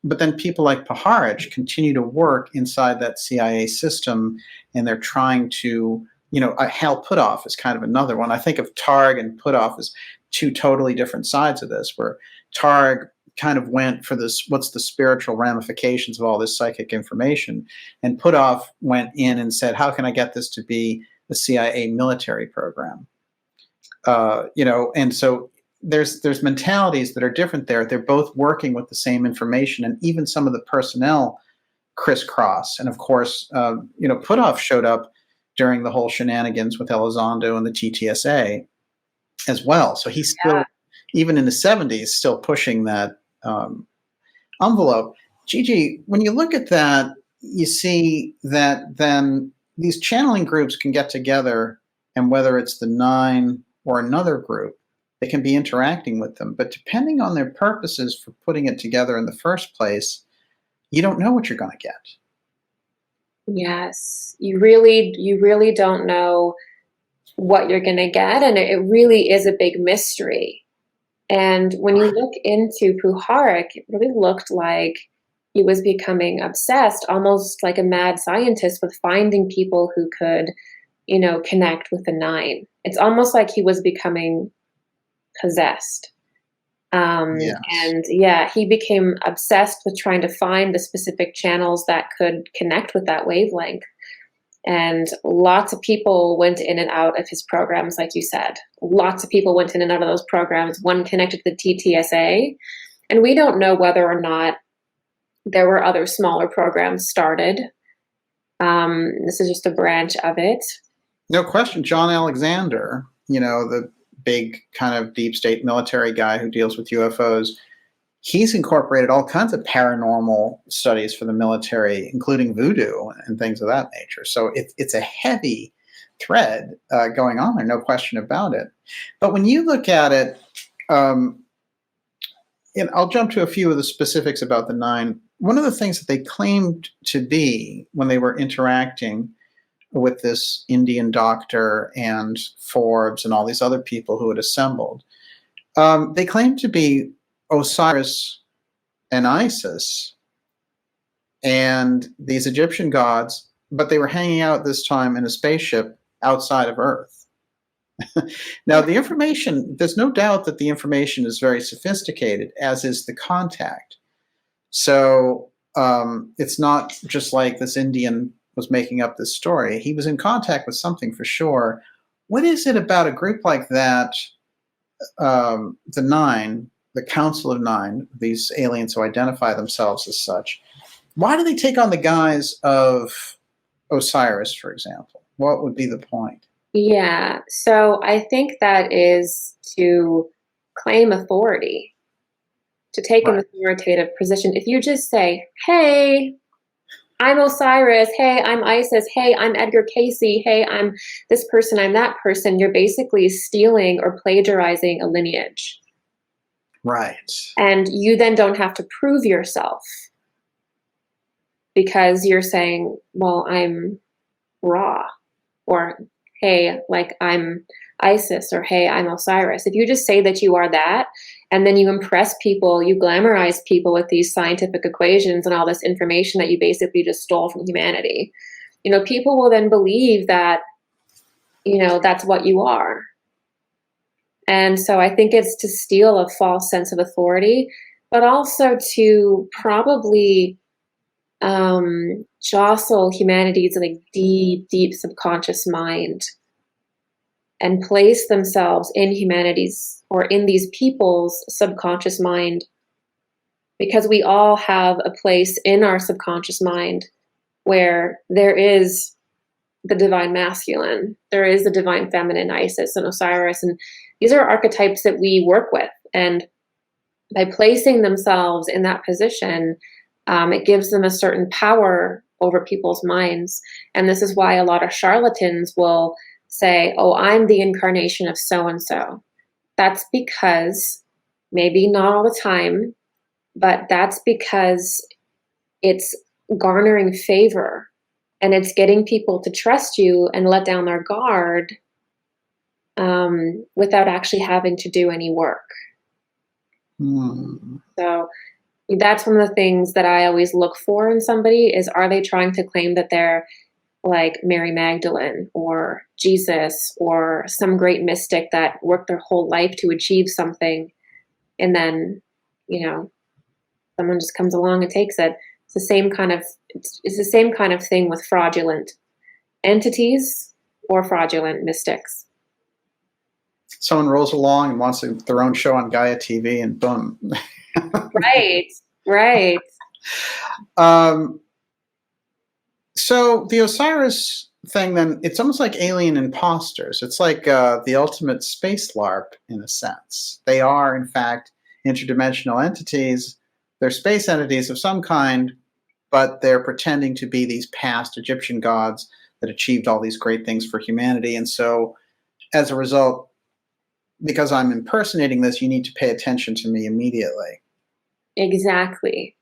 A: But then people like Paharich continue to work inside that CIA system, and they're trying to, you know, Hal Puthoff is kind of another one. I think of Targ and Puthoff as two totally different sides of this, where Targ kind of went for this, what's the spiritual ramifications of all this psychic information, and Puthoff went in and said, how can I get this to be the CIA military program? You know, and so there's mentalities that are different there. They're both working with the same information, and even some of the personnel crisscross. And of course, you know, Puthoff showed up during the whole shenanigans with Elizondo and the TTSA as well. So he's still, even in the 70s, still pushing that envelope. Gigi, when you look at that, you see that then these channeling groups can get together, and whether it's the nine or another group, they can be interacting with them. But depending on their purposes for putting it together in the first place, you don't know what you're going to get.
B: Yes, you really don't know what you're going to get, and it really is a big mystery. And when you look into Puharich, it really looked like he was becoming obsessed, almost like a mad scientist, with finding people who could, you know, connect with the nine. It's almost like he was becoming possessed.
A: Yes.
B: And yeah, he became obsessed with trying to find the specific channels that could connect with that wavelength. And lots of people went in and out of his programs, like you said. Lots of people went in and out of those programs. One connected to the TTSA. And we don't know whether or not there were other smaller programs started. This is just a branch of it.
A: No question. John Alexander, you know, the big kind of deep state military guy who deals with UFOs, he's incorporated all kinds of paranormal studies for the military, including voodoo and things of that nature. So it's a heavy thread going on there, no question about it. But when you look at it, and I'll jump to a few of the specifics about the nine. One of the things that they claimed to be when they were interacting with this Indian doctor and Forbes and all these other people who had assembled, they claimed to be Osiris and Isis and these Egyptian gods, but they were hanging out this time in a spaceship outside of Earth. Now, the information, there's no doubt that the information is very sophisticated, as is the contact. So it's not just like this Indian was making up this story. He was in contact with something for sure. What is it about a group like that, the nine, the Council of Nine, these aliens who identify themselves as such, why do they take on the guise of Osiris, for example? What would be the point?
B: Yeah, so I think that is to claim authority, to take an authoritative position. If you just say, hey, I'm Osiris, hey, I'm Isis, hey, I'm Edgar Casey, hey, I'm this person, I'm that person, you're basically stealing or plagiarizing a lineage.
A: Right.
B: And you then don't have to prove yourself because you're saying, well, I'm Ra, or hey, like I'm Isis, or hey, I'm Osiris. If you just say that you are that, And then you impress people, you glamorize people with these scientific equations and all this information that you basically just stole from humanity. People will then believe that, that's what you are. And so I think it's to steal a false sense of authority, but also to probably jostle humanity's like deep, deep subconscious mind and place themselves in humanity's or in these people's subconscious mind, because we all have a place in our subconscious mind where there is the divine masculine, there is the divine feminine, Isis and Osiris, and these are archetypes that we work with. And by placing themselves in that position, it gives them a certain power over people's minds. And this is why a lot of charlatans will say, oh, I'm the incarnation of so-and-so. That's because, maybe not all the time, but that's because it's garnering favor and it's getting people to trust you and let down their guard without actually having to do any work. So that's one of the things that I always look for in somebody is, are they trying to claim that they're like Mary Magdalene or Jesus or some great mystic that worked their whole life to achieve something, and then, someone just comes along and takes it. It's the same kind of thing with fraudulent entities or fraudulent mystics.
A: Someone rolls along and wants their own show on Gaia TV, and boom.
B: Right.
A: So the Osiris thing, then, it's almost like alien imposters. It's like the ultimate space LARP in a sense. They are, in fact, interdimensional entities. They're space entities of some kind, but they're pretending to be these past Egyptian gods that achieved all these great things for humanity. And so, as a result, because I'm impersonating this, you need to pay attention to me immediately.
B: Exactly.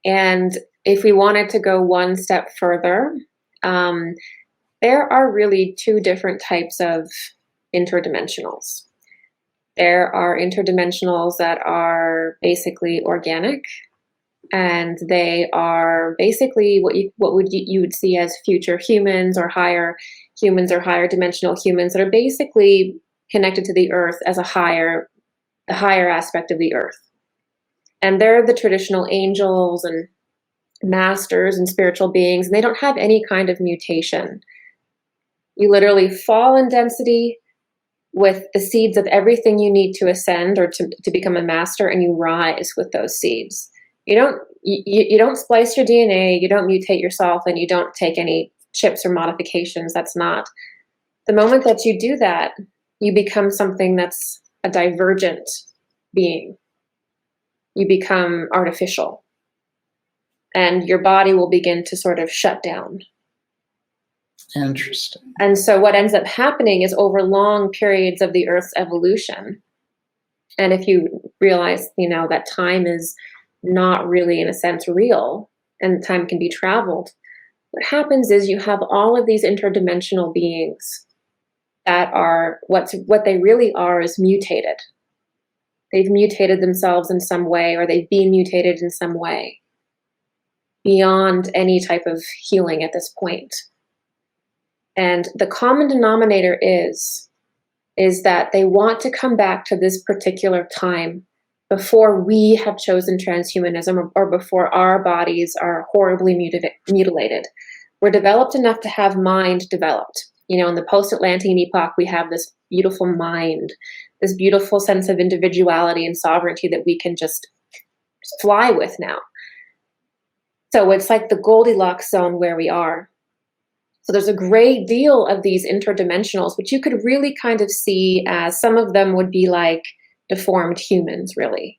B: And if we wanted to go one step further, there are really two different types of interdimensionals. There are interdimensionals that are basically organic, and they are basically what you would see as future humans or higher humans or higher dimensional humans that are basically connected to the earth as the higher aspect of the earth. And they're the traditional angels and masters and spiritual beings, and they don't have any kind of mutation. You literally fall in density with the seeds of everything you need to ascend or to become a master, and you rise with those seeds. You don't splice your DNA, you don't mutate yourself, and you don't take any chips or modifications. That's not. The moment that you do that, you become something that's a divergent being. You become artificial. And your body will begin to sort of shut down.
A: Interesting.
B: And so what ends up happening is, over long periods of the Earth's evolution, and if you realize, that time is not really, in a sense, real, and time can be traveled, what happens is you have all of these interdimensional beings that are, what they really are is mutated. They've mutated themselves in some way, or they've been mutated in some way beyond any type of healing at this point. And the common denominator is that they want to come back to this particular time before we have chosen transhumanism, or before our bodies are horribly mutilated. We're developed enough to have mind developed. In the post-Atlantean epoch, we have this beautiful mind, this beautiful sense of individuality and sovereignty that we can just fly with now. So it's like the Goldilocks zone where we are. So there's a great deal of these interdimensionals, which you could really kind of see as, some of them would be like deformed humans, really.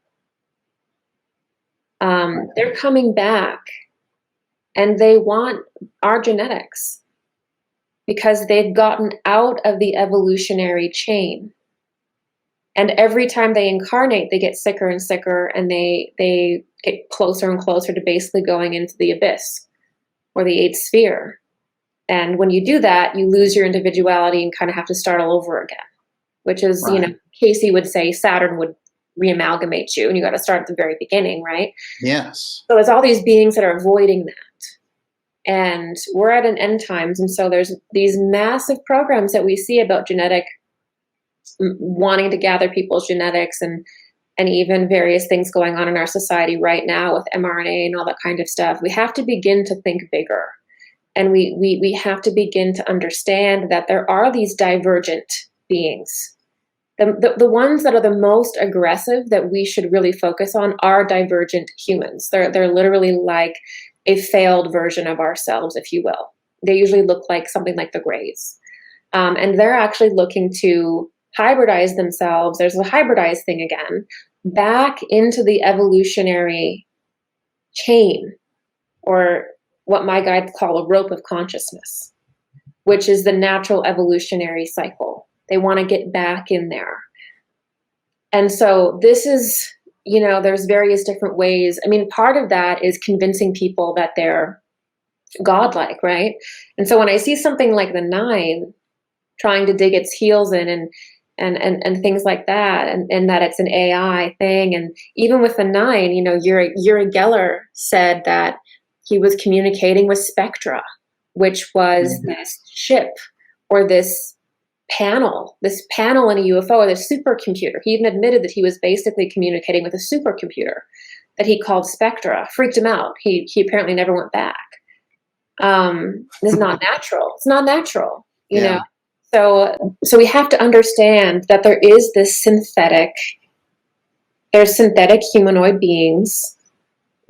B: They're coming back, and they want our genetics because they've gotten out of the evolutionary chain. And every time they incarnate, they get sicker and sicker, and they get closer and closer to basically going into the abyss or the eighth sphere. And when you do that, you lose your individuality and kind of have to start all over again, which is,
A: right.
B: Casey would say Saturn would reamalgamate you, and you got to start at the very beginning, right?
A: Yes.
B: So there's all these beings that are avoiding that. And we're at an end times. And so there's these massive programs that we see about wanting to gather people's genetics, and even various things going on in our society right now with mRNA and all that kind of stuff. We have to begin to think bigger. And we have to begin to understand that there are these divergent beings. The ones that are the most aggressive that we should really focus on are divergent humans. They're literally like a failed version of ourselves, if you will. They usually look like something like the Greys. And they're actually looking to hybridize themselves. There's the hybridize thing again, back into the evolutionary chain, or what my guides call a rope of consciousness, which is the natural evolutionary cycle. They want to get back in there. And so this is, there's various different ways. I mean, part of that is convincing people that they're godlike, right? And so when I see something like the 9 trying to dig its heels in and things like that, and that it's an AI thing, and even with the 9, Yuri Geller said that he was communicating with spectra, which was this chip or this panel in a UFO, or the supercomputer. He even admitted that he was basically communicating with a supercomputer that he called Spectra. Freaked him out. He apparently never went back. This is not natural. It's not natural, you know? So we have to understand that there is this synthetic humanoid beings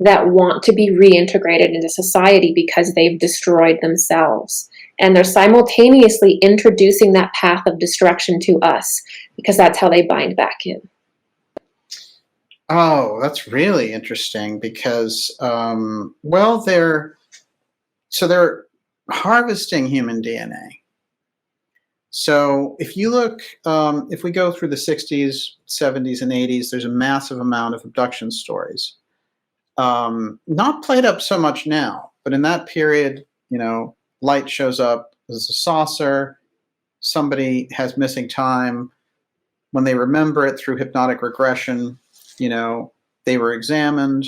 B: that want to be reintegrated into society because they've destroyed themselves. And they're simultaneously introducing that path of destruction to us, because that's how they bind back in.
A: Oh, that's really interesting, because, they're harvesting human DNA. So if you look, if we go through the 60s, 70s, and 80s, there's a massive amount of abduction stories. Not played up so much now, but in that period, light shows up as a saucer, somebody has missing time. When they remember it through hypnotic regression, they were examined.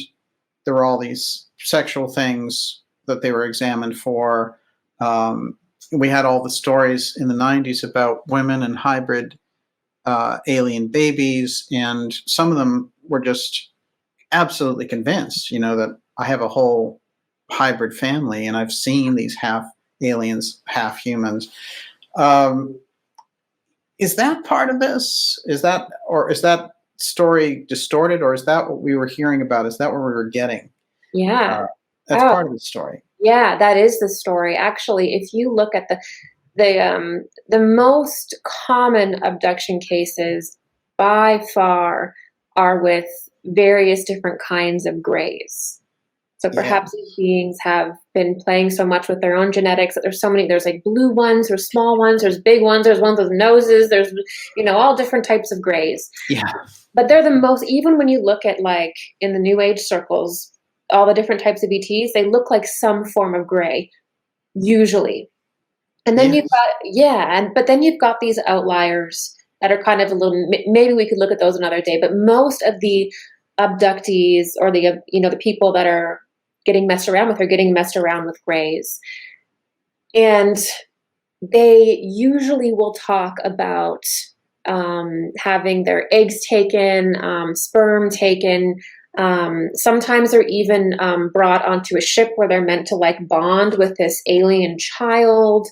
A: There were all these sexual things that they were examined for. We had all the stories in the 90s about women and hybrid alien babies, and some of them were just absolutely convinced, that I have a whole hybrid family, and I've seen these half aliens, half humans. Is that part of this? Is that story distorted, or is that what we were hearing about? Is that what we were getting?
B: Yeah.
A: That's part of the story.
B: Yeah, that is the story. Actually, if you look at the most common abduction cases by far are with various different kinds of Greys. So perhaps these beings have been playing so much with their own genetics that there's like blue ones, there's small ones, there's big ones, there's ones with noses, there's, all different types of Greys.
A: Yeah.
B: But they're the most, even when you look at like in the New Age circles, all the different types of ETs, they look like some form of Grey, usually. And then but then you've got these outliers that are kind of a little, maybe we could look at those another day, but most of the abductees, or the people that are getting messed around with, are getting messed around with Greys. And they usually will talk about having their eggs taken, sperm taken. Sometimes they're even brought onto a ship where they're meant to like bond with this alien child.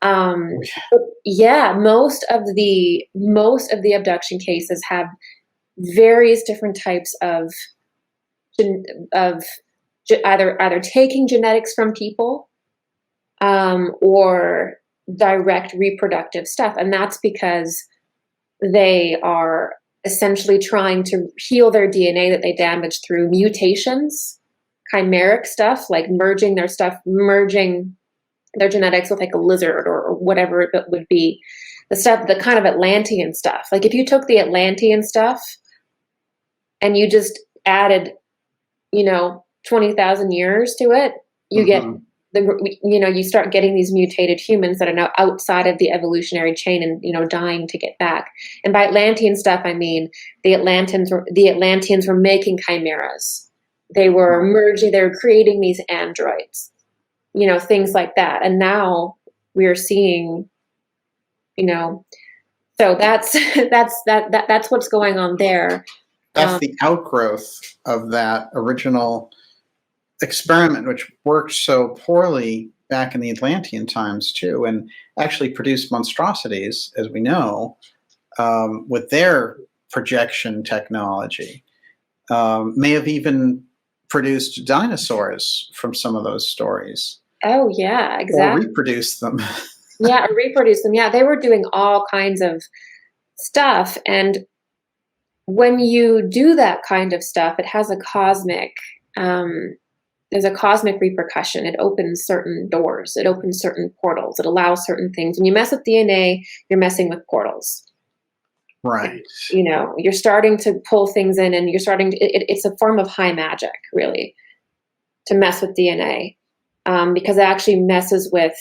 B: Most of the abduction cases have various different types of either taking genetics from people, or direct reproductive stuff. And that's because they are essentially trying to heal their DNA that they damaged through mutations, chimeric stuff, like merging their genetics with like a lizard or whatever it would be. The kind of Atlantean stuff. Like if you took the Atlantean stuff and you just added, 20,000 years to it, you get you start getting these mutated humans that are now outside of the evolutionary chain and, dying to get back. And by Atlantean stuff, I mean the Atlanteans were making chimeras. They were merging, they were creating these androids, things like that. And now we're seeing, so that's what's going on there.
A: That's the outgrowth of that original experiment, which worked so poorly back in the Atlantean times too, and actually produced monstrosities, as we know, with their projection technology. May have even produced dinosaurs from some of those stories.
B: Oh yeah, exactly.
A: Or reproduced them.
B: Yeah, or reproduce them. Yeah, they were doing all kinds of stuff. And when you do that kind of stuff, it has a cosmic, there's a cosmic repercussion. It opens certain doors. It opens certain portals. It allows certain things. When you mess with DNA, you're messing with portals.
A: Right.
B: You're starting to pull things in, and you're starting to, it's a form of high magic, really, to mess with DNA, because it actually messes with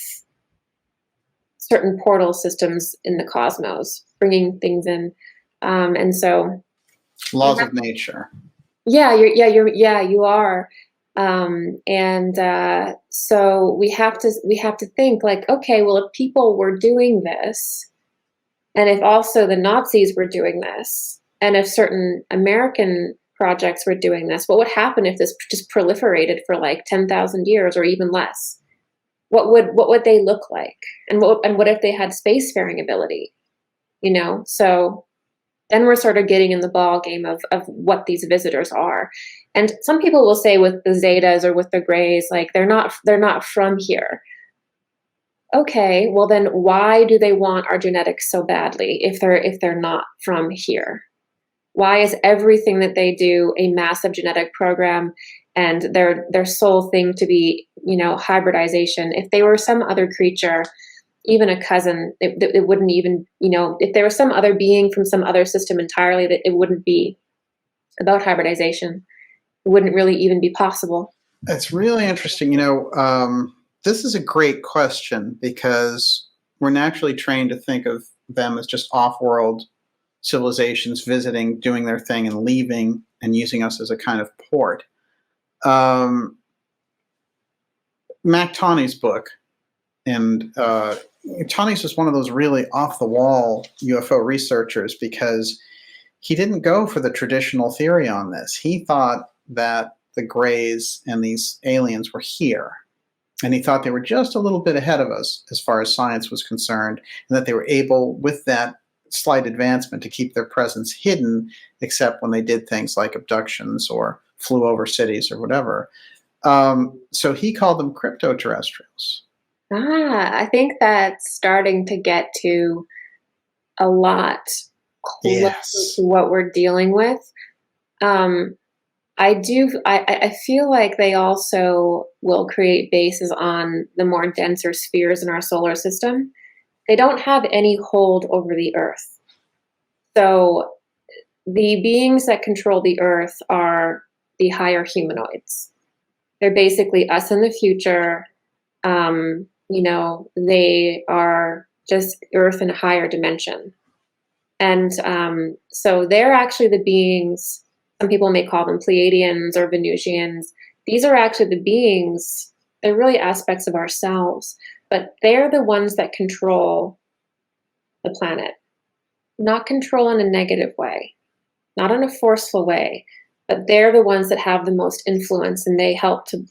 B: certain portal systems in the cosmos, bringing things in. And so
A: laws of nature.
B: Yeah, you are. So we have to think like, okay, well, if people were doing this, and if also the Nazis were doing this, and if certain American projects were doing this, what would happen if this just proliferated for like 10,000 years or even less? What would they look like? And what if they had spacefaring ability? So then we're sort of getting in the ball game of what these visitors are. And some people will say with the Zetas or with the Greys, like they're not from here. Okay, well then why do they want our genetics so badly if they're not from here? Why is everything that they do a massive genetic program and their sole thing to be, hybridization? If they were some other creature, even a cousin, it wouldn't even, if there was some other being from some other system entirely, that it wouldn't be about hybridization. It wouldn't really even be possible.
A: It's really interesting. This is a great question because we're naturally trained to think of them as just off-world civilizations visiting, doing their thing, and leaving, and using us as a kind of port. Mac Tawney's book, and Tawney's was one of those really off-the-wall UFO researchers because he didn't go for the traditional theory on this. He thought that the Greys and these aliens were here, and he thought they were just a little bit ahead of us as far as science was concerned, and that they were able, with that slight advancement, to keep their presence hidden, except when they did things like abductions or flew over cities or whatever. So he called them crypto-terrestrials.
B: I think that's starting to get to a lot closer to what we're dealing with. I feel like they also will create bases on the more denser spheres in our solar system. They don't have any hold over the Earth. So the beings that control the Earth are the higher humanoids. They're basically us in the future. They are just Earth in a higher dimension. And so they're actually the beings, some people may call them Pleiadians or Venusians. These are actually the beings, they're really aspects of ourselves, but they're the ones that control the planet. Not control in a negative way, not in a forceful way, but they're the ones that have the most influence, and they help to,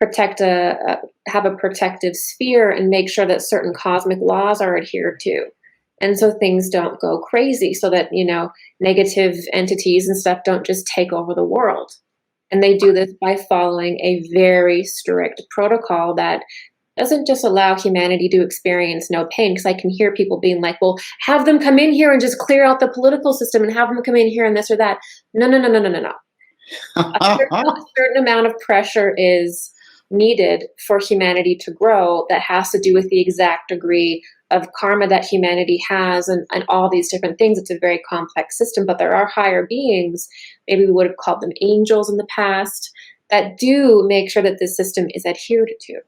B: protect have a protective sphere and make sure that certain cosmic laws are adhered to. And so things don't go crazy, so that, negative entities and stuff don't just take over the world. And they do this by following a very strict protocol that doesn't just allow humanity to experience no pain. Because I can hear people being like, well, have them come in here and just clear out the political system and have them come in here and this or that. No. A certain amount of pressure is needed for humanity to grow that has to do with the exact degree of karma that humanity has and all these different things. It's a very complex system, but there are higher beings. Maybe we would have called them angels in the past. that do make sure that this system is adhered to.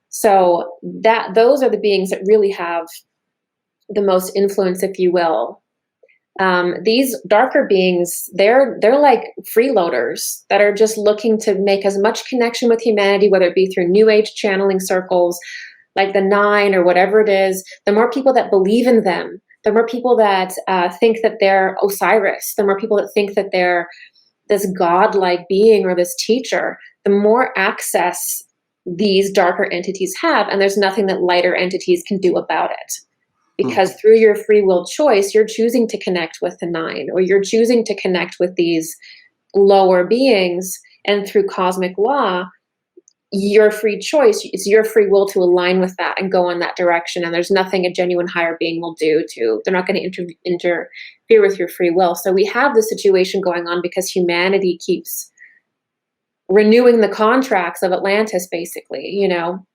B: So those are the beings that really have the most influence, if you will. These darker beings, they're like freeloaders that are just looking to make as much connection with humanity, whether it be through New Age channeling circles, like the Nine or whatever it is. The more people that believe in them, the more people that think that they're Osiris, the more people that think that they're this godlike being or this teacher, the more access these darker entities have, and there's nothing that lighter entities can do about it. Because through your free will choice, you're choosing to connect with the Nine, or you're choosing to connect with these lower beings, and through cosmic law, your free choice, it's your free will to align with that and go in that direction. And there's nothing a genuine higher being will do they're not going to interfere with your free will. So we have this situation going on because humanity keeps renewing the contracts of Atlantis, basically, you know.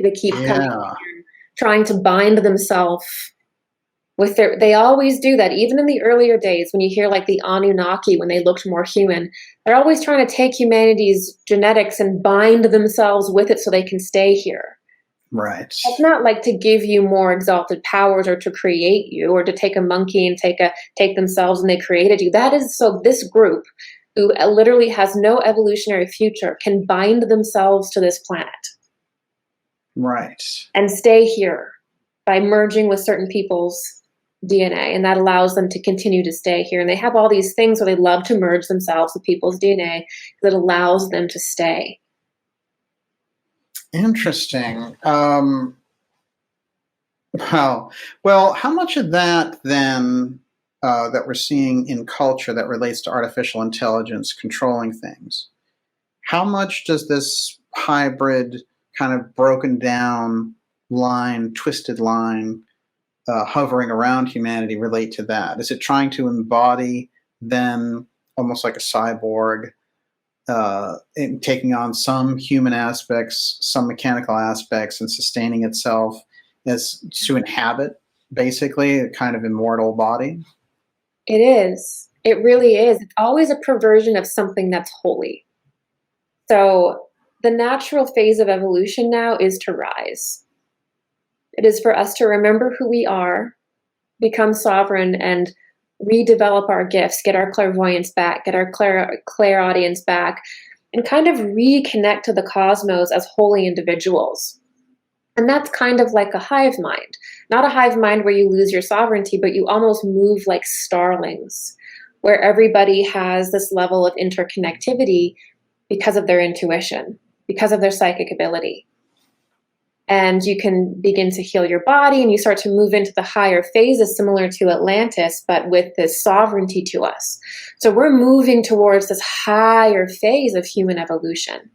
B: They keep coming here, trying to bind themselves with they always do that. Even in the earlier days, when you hear like the Anunnaki, when they looked more human, they're always trying to take humanity's genetics and bind themselves with it so they can stay here.
A: Right.
B: It's not like to give you more exalted powers or to create you, or to take a monkey and take themselves and they created you. That is so this group, who literally has no evolutionary future, can bind themselves to this planet.
A: Right.
B: And stay here by merging with certain people's DNA, and that allows them to continue to stay here. And they have all these things where they love to merge themselves with people's DNA that allows them to stay.
A: Interesting. Well, how much of that then that we're seeing in culture that relates to artificial intelligence controlling things, how much does this hybrid kind of broken down line, twisted line, hovering around humanity relate to that? Is it trying to embody then almost like a cyborg, in taking on some human aspects, some mechanical aspects, and sustaining itself as to inhabit basically a kind of immortal body?
B: It is. It really is. It's always a perversion of something that's holy. So the natural phase of evolution now is to rise. It is for us to remember who we are, become sovereign, and redevelop our gifts, get our clairvoyance back, get our clairaudience back, and kind of reconnect to the cosmos as holy individuals. And that's kind of like a hive mind. Not a hive mind where you lose your sovereignty, but you almost move like starlings, where everybody has this level of interconnectivity because of their intuition, because of their psychic ability. And you can begin to heal your body, and you start to move into the higher phases similar to Atlantis, but with this sovereignty to us. So we're moving towards this higher phase of human evolution.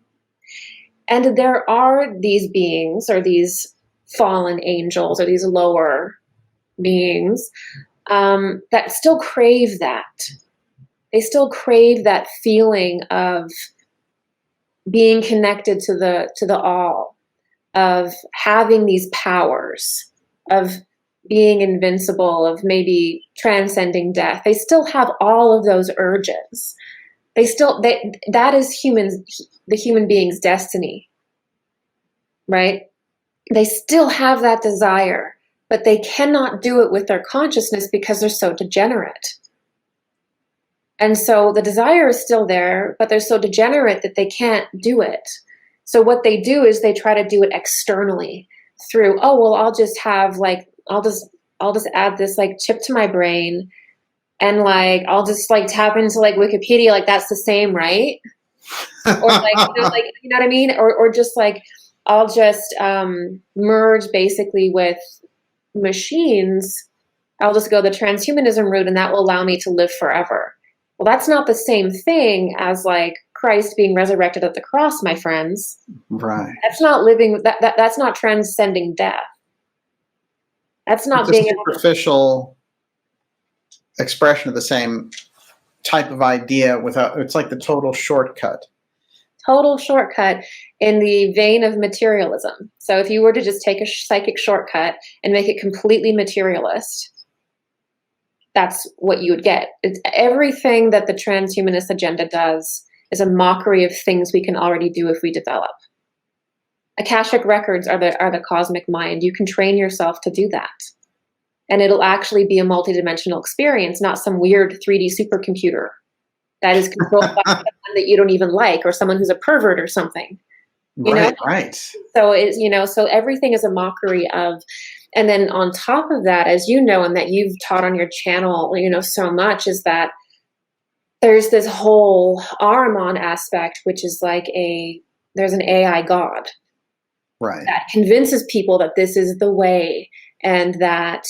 B: And there are these beings, or these fallen angels, or these lower beings that still crave that. They still crave that feeling of being connected to the all, of having these powers, of being invincible, of maybe transcending death. They still have all of those urges. That is the human being's destiny, right? They still have that desire, but they cannot do it with their consciousness because they're so degenerate. And so the desire is still there, but they're so degenerate that they can't do it. So what they do is they try to do it externally through, oh, well, I'll just add this like chip to my brain, and like I'll just like tap into like Wikipedia, like that's the same, right? Or like, you know what I mean? Or just like I'll just merge basically with machines. I'll just go the transhumanism route, and that will allow me to live forever. Well, that's not the same thing as like Christ being resurrected at the cross, my friends.
A: Right.
B: That's not living. That's not transcending death. That's not being
A: a superficial expression of the same type of idea without. It's like the total shortcut.
B: Total shortcut in the vein of materialism. So if you were to just take a psychic shortcut and make it completely materialist, that's what you would get. It's everything that the transhumanist agenda does is a mockery of things we can already do if we develop. Akashic records are the cosmic mind. You can train yourself to do that. And it'll actually be a multidimensional experience, not some weird 3D supercomputer that is controlled by someone that you don't even like, or someone who's a pervert or something. You know?
A: Right.
B: So it's, so everything is a mockery of, and then on top of that, as you know, and that you've taught on your channel, so much, is that there's this whole Ahriman aspect, which is like there's an AI god.
A: Right.
B: That convinces people that this is the way, and that,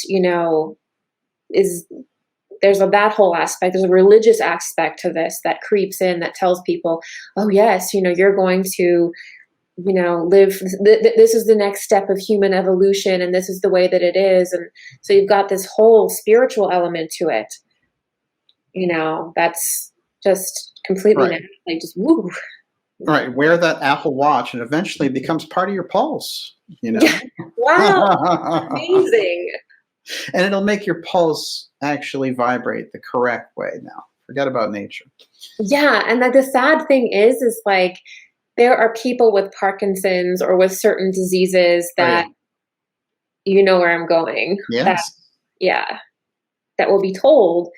B: there's that whole aspect. There's a religious aspect to this that creeps in, that tells people, oh yes, you're going to, live, this is the next step of human evolution, and this is the way that it is. And so you've got this whole spiritual element to it, that's just completely like just woo.
A: Right. Wear that Apple Watch and eventually it becomes part of your pulse,
B: Yeah. Wow. Amazing.
A: And it'll make your pulse actually vibrate the correct way now. Forget about nature.
B: Yeah. And the sad thing is like, there are people with Parkinson's or with certain diseases that, where I'm going.
A: Yes.
B: That will be told,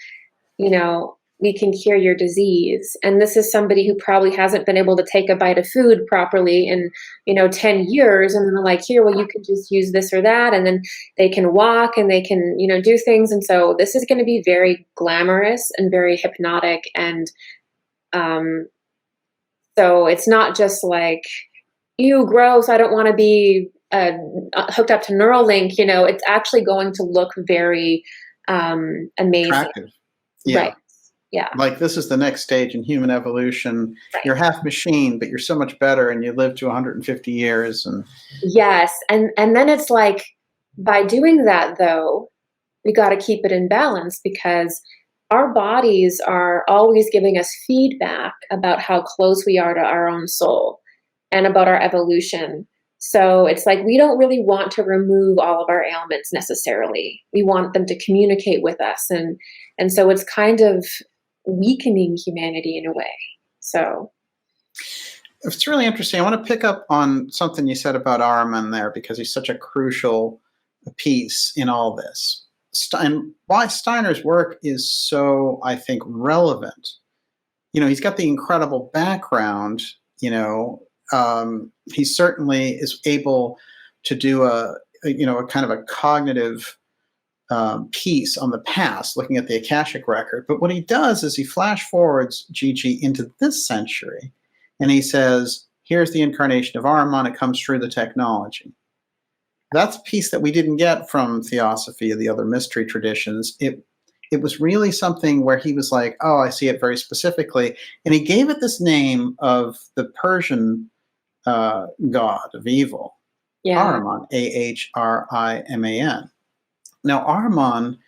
B: we can cure your disease. And this is somebody who probably hasn't been able to take a bite of food properly in, 10 years. And they're like, here, well, you can just use this or that. And then they can walk and they can, do things. And so this is going to be very glamorous and very hypnotic. And so it's not just like, ew, gross, I don't want to be hooked up to Neuralink. It's actually going to look very amazing.
A: Attractive. Yeah.
B: Right. Yeah.
A: Like this is the next stage in human evolution.
B: Right.
A: You're half machine, but you're so much better and you live to 150 years. And
B: yes. And then it's like, by doing that though, we got to keep it in balance, because our bodies are always giving us feedback about how close we are to our own soul and about our evolution. So it's like, we don't really want to remove all of our ailments necessarily. We want them to communicate with us. And so it's kind of weakening humanity in a way. So
A: it's really interesting. I want to pick up on something you said about Ahriman there, because he's such a crucial piece in all this. And why Steiner's work is so, I think, relevant. He's got the incredible background, he certainly is able to do a kind of a cognitive piece on the past, looking at the Akashic record. But what he does is he flash forwards Gigi into this century, and he says, here's the incarnation of Ahriman. It comes through the technology. That's a piece that we didn't get from Theosophy or the other mystery traditions. It was really something where he was like, oh, I see it very specifically. And he gave it this name of the Persian god of evil, Ahriman, Ahriman. Now, Ahriman,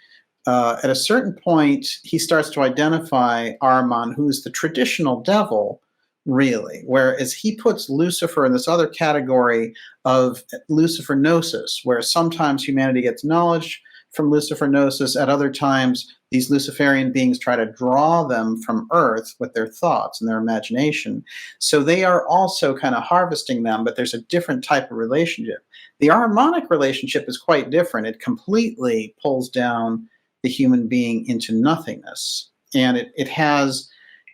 A: at a certain point, he starts to identify Ahriman, who is the traditional devil, really, whereas he puts Lucifer in this other category of Lucifer Gnosis, where sometimes humanity gets knowledge from Lucifer Gnosis, at other times these Luciferian beings try to draw them from Earth with their thoughts and their imagination. So they are also kind of harvesting them, but there's a different type of relationship. The Ahrimanic relationship is quite different. It completely pulls down the human being into nothingness. And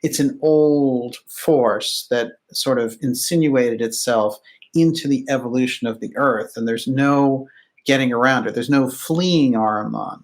A: it's an old force that sort of insinuated itself into the evolution of the Earth, and there's no getting around it. There's no fleeing Ahriman.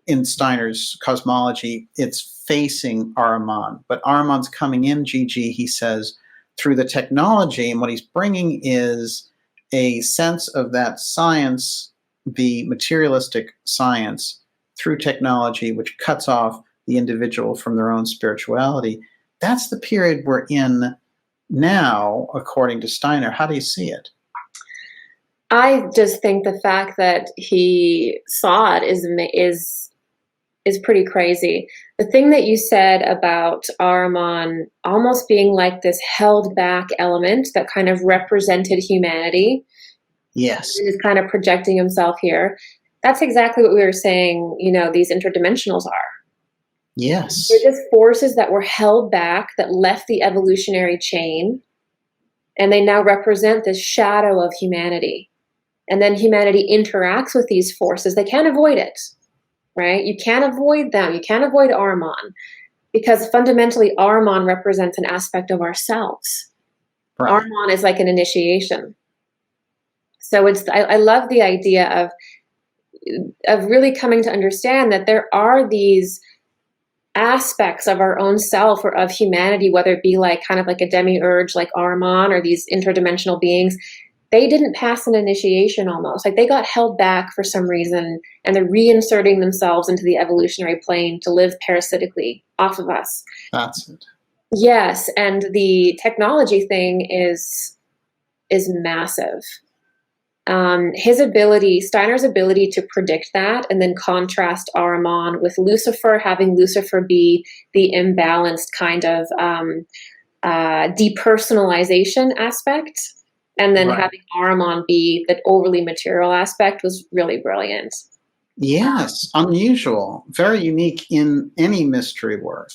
A: In Steiner's cosmology, it's facing Ahriman. But Ahriman's coming in, Gigi, he says, through the technology, and what he's bringing is a sense of that science, the materialistic science, through technology, which cuts off the individual from their own spirituality. That's the period we're in now, according to Steiner. How do you see it?
B: I just think the fact that he saw it is pretty crazy. The thing that you said about Ahriman almost being like this held back element that kind of represented humanity.
A: Yes.
B: And is kind of projecting himself here. That's exactly what we were saying, these interdimensionals are.
A: Yes.
B: They're just forces that were held back, that left the evolutionary chain, and they now represent this shadow of humanity. And then humanity interacts with these forces. They can't avoid it, right? You can't avoid them. You can't avoid Ahriman, because fundamentally Ahriman represents an aspect of ourselves.
A: Right.
B: Ahriman is like an initiation. So I love the idea of really coming to understand that there are these aspects of our own self or of humanity, whether it be like kind of like a demiurge like Ahriman or these interdimensional beings. They didn't pass an initiation, almost like they got held back for some reason, and they're reinserting themselves into the evolutionary plane to live parasitically off of us.
A: That's it.
B: Yes, and the technology thing is massive. Steiner's ability to predict that and then contrast Ahriman with Lucifer, having Lucifer be the imbalanced kind of depersonalization aspect, and then having Ahriman be the overly material aspect, was really brilliant.
A: Yes, unusual, very unique in any mystery work.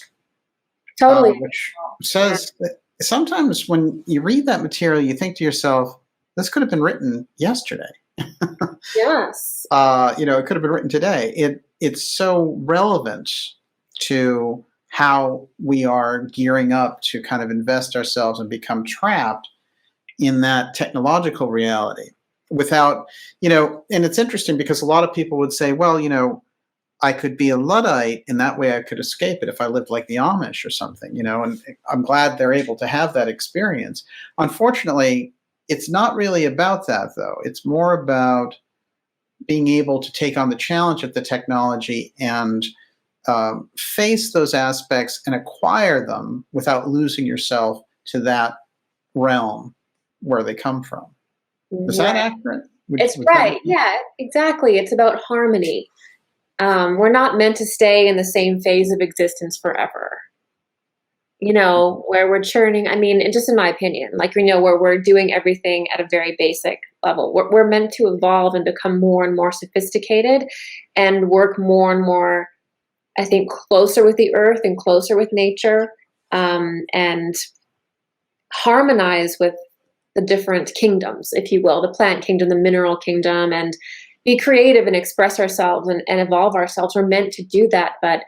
B: Totally.
A: Which says that sometimes when you read that material, you think to yourself, this could have been written yesterday.
B: Yes.
A: It could have been written today. It's so relevant to how we are gearing up to kind of invest ourselves and become trapped in that technological reality without, and it's interesting because a lot of people would say, well, I could be a Luddite and that way I could escape it if I lived like the Amish or something, and I'm glad they're able to have that experience. Unfortunately, it's not really about that, though. It's more about being able to take on the challenge of the technology and face those aspects and acquire them without losing yourself to that realm where they come from. Is that accurate?
B: It's right. Yeah, exactly. It's about harmony. We're not meant to stay in the same phase of existence forever. Where we're churning, and just in my opinion, where we're doing everything at a very basic level. We're meant to evolve and become more and more sophisticated and work more and more, I think, closer with the earth and closer with nature, and harmonize with the different kingdoms, if you will, the plant kingdom, the mineral kingdom, and be creative and express ourselves and evolve ourselves. We're meant to do that, but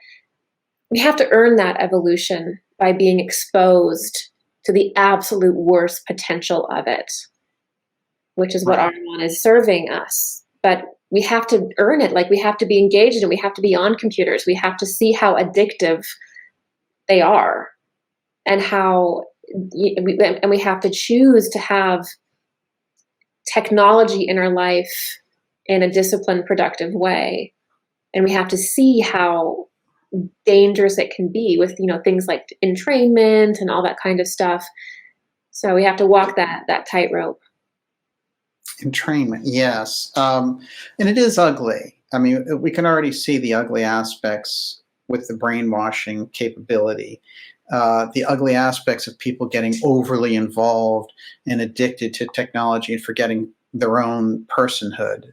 B: we have to earn that evolution by being exposed to the absolute worst potential of it, which is what Ahriman is serving us. But we have to earn it. We have to be engaged in it. We have to be on computers. We have to see how addictive they are and we have to choose to have technology in our life in a disciplined, productive way. And we have to see how dangerous it can be with, things like entrainment and all that kind of stuff. So we have to walk that tightrope.
A: Entrainment, yes. And it is ugly. We can already see the ugly aspects with the brainwashing capability. The ugly aspects of people getting overly involved and addicted to technology and forgetting their own personhood.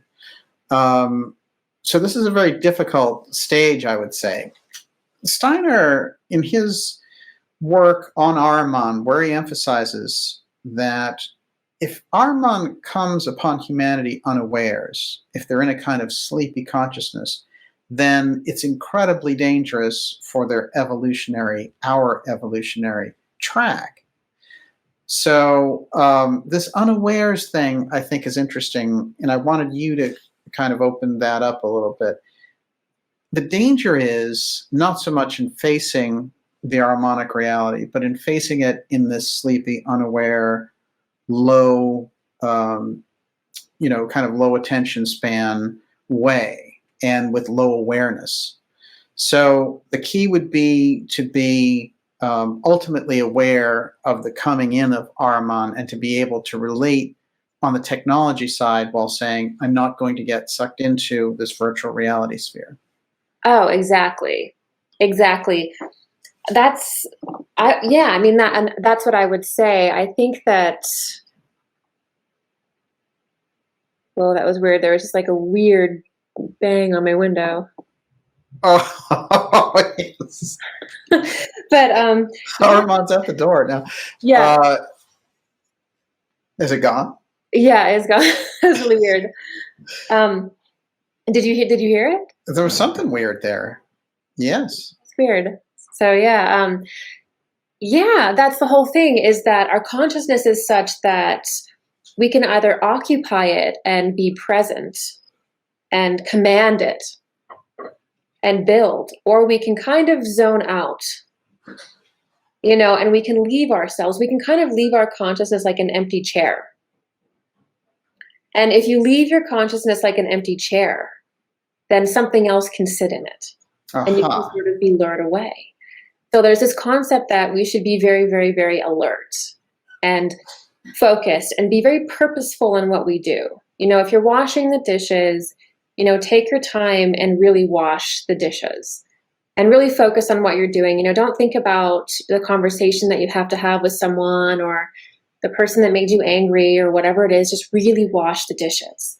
A: So this is a very difficult stage, I would say. Steiner, in his work on Ahriman, where he emphasizes that if Ahriman comes upon humanity unawares, if they're in a kind of sleepy consciousness, then it's incredibly dangerous for our evolutionary track. So this unawares thing, I think, is interesting, and I wanted you to kind of open that up a little bit. The danger is not so much in facing the Ahrimanic reality, but in facing it in this sleepy, unaware, low, kind of low attention span way, and with low awareness. So the key would be to be ultimately aware of the coming in of Ahriman and to be able to relate on the technology side while saying, I'm not going to get sucked into this virtual reality sphere.
B: Oh, exactly. Exactly. That's what I would say. I think that, well, that was weird. There was just like a weird bang on my window.
A: Oh, yes.
B: But
A: Ahriman's at the door now.
B: yeah,
A: Is it gone?
B: yeah, it's gone. It's really weird. Did you hear it?
A: There was something weird there. Yes.
B: It's weird. So yeah, that's the whole thing, is that our consciousness is such that we can either occupy it and be present and command it and build, or we can kind of zone out, and we can leave ourselves. We can kind of leave our consciousness like an empty chair. And if you leave your consciousness like an empty chair, then something else can sit in it. And you can sort of be lured away. So there's this concept that we should be very, very, very alert and focused and be very purposeful in what we do. If you're washing the dishes, take your time and really wash the dishes and really focus on what you're doing. Don't think about the conversation that you have to have with someone or the person that made you angry or whatever it is. Just really wash the dishes.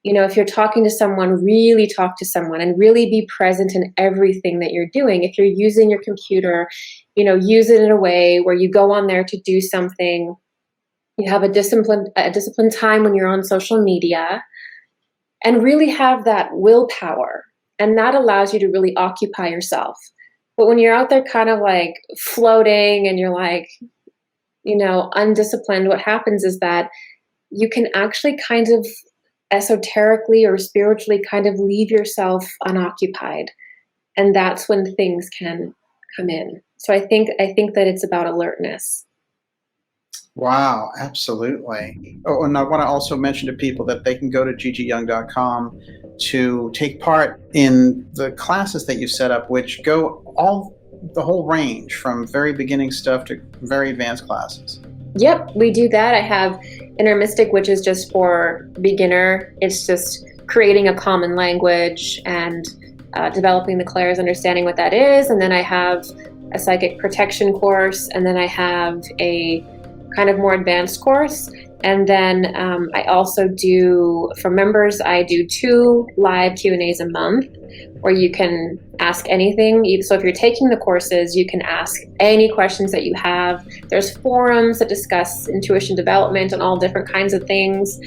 B: If you're talking to someone, really talk to someone and really be present in everything that you're doing. If you're using your computer, use it in a way where you go on there to do something. You have a disciplined time when you're on social media, and really have that willpower. And that allows you to really occupy yourself. But when you're out there kind of like floating and you're like, undisciplined, what happens is that you can actually kind of esoterically or spiritually kind of leave yourself unoccupied, and that's when things can come in. So I think that it's about alertness.
A: Wow, absolutely. Oh, and I want to also mention to people that they can go to gigiyoung.com to take part in the classes that you set up, which go the whole range from very beginning stuff to very advanced classes.
B: Yep, we do that. I have Inner Mystic, which is just for beginner. It's just creating a common language and developing the clairs, understanding what that is. And then I have a psychic protection course, and then I have a kind of more advanced course. And then I also do, for members, I do 2 live Q&As a month where you can ask anything. So if you're taking the courses, you can ask any questions that you have. There's forums that discuss intuition development and all different kinds of things.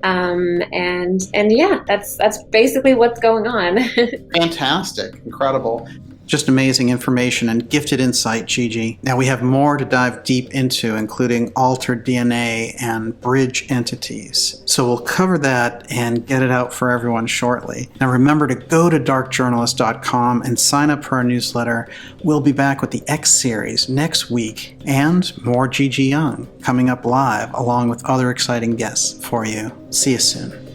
B: And yeah, that's basically what's going on.
A: Fantastic. Incredible. Just amazing information and gifted insight, Gigi. Now we have more to dive deep into, including altered DNA and bridge entities. So we'll cover that and get it out for everyone shortly. Now remember to go to darkjournalist.com and sign up for our newsletter. We'll be back with the X series next week and more Gigi Young coming up live along with other exciting guests for you. See you soon.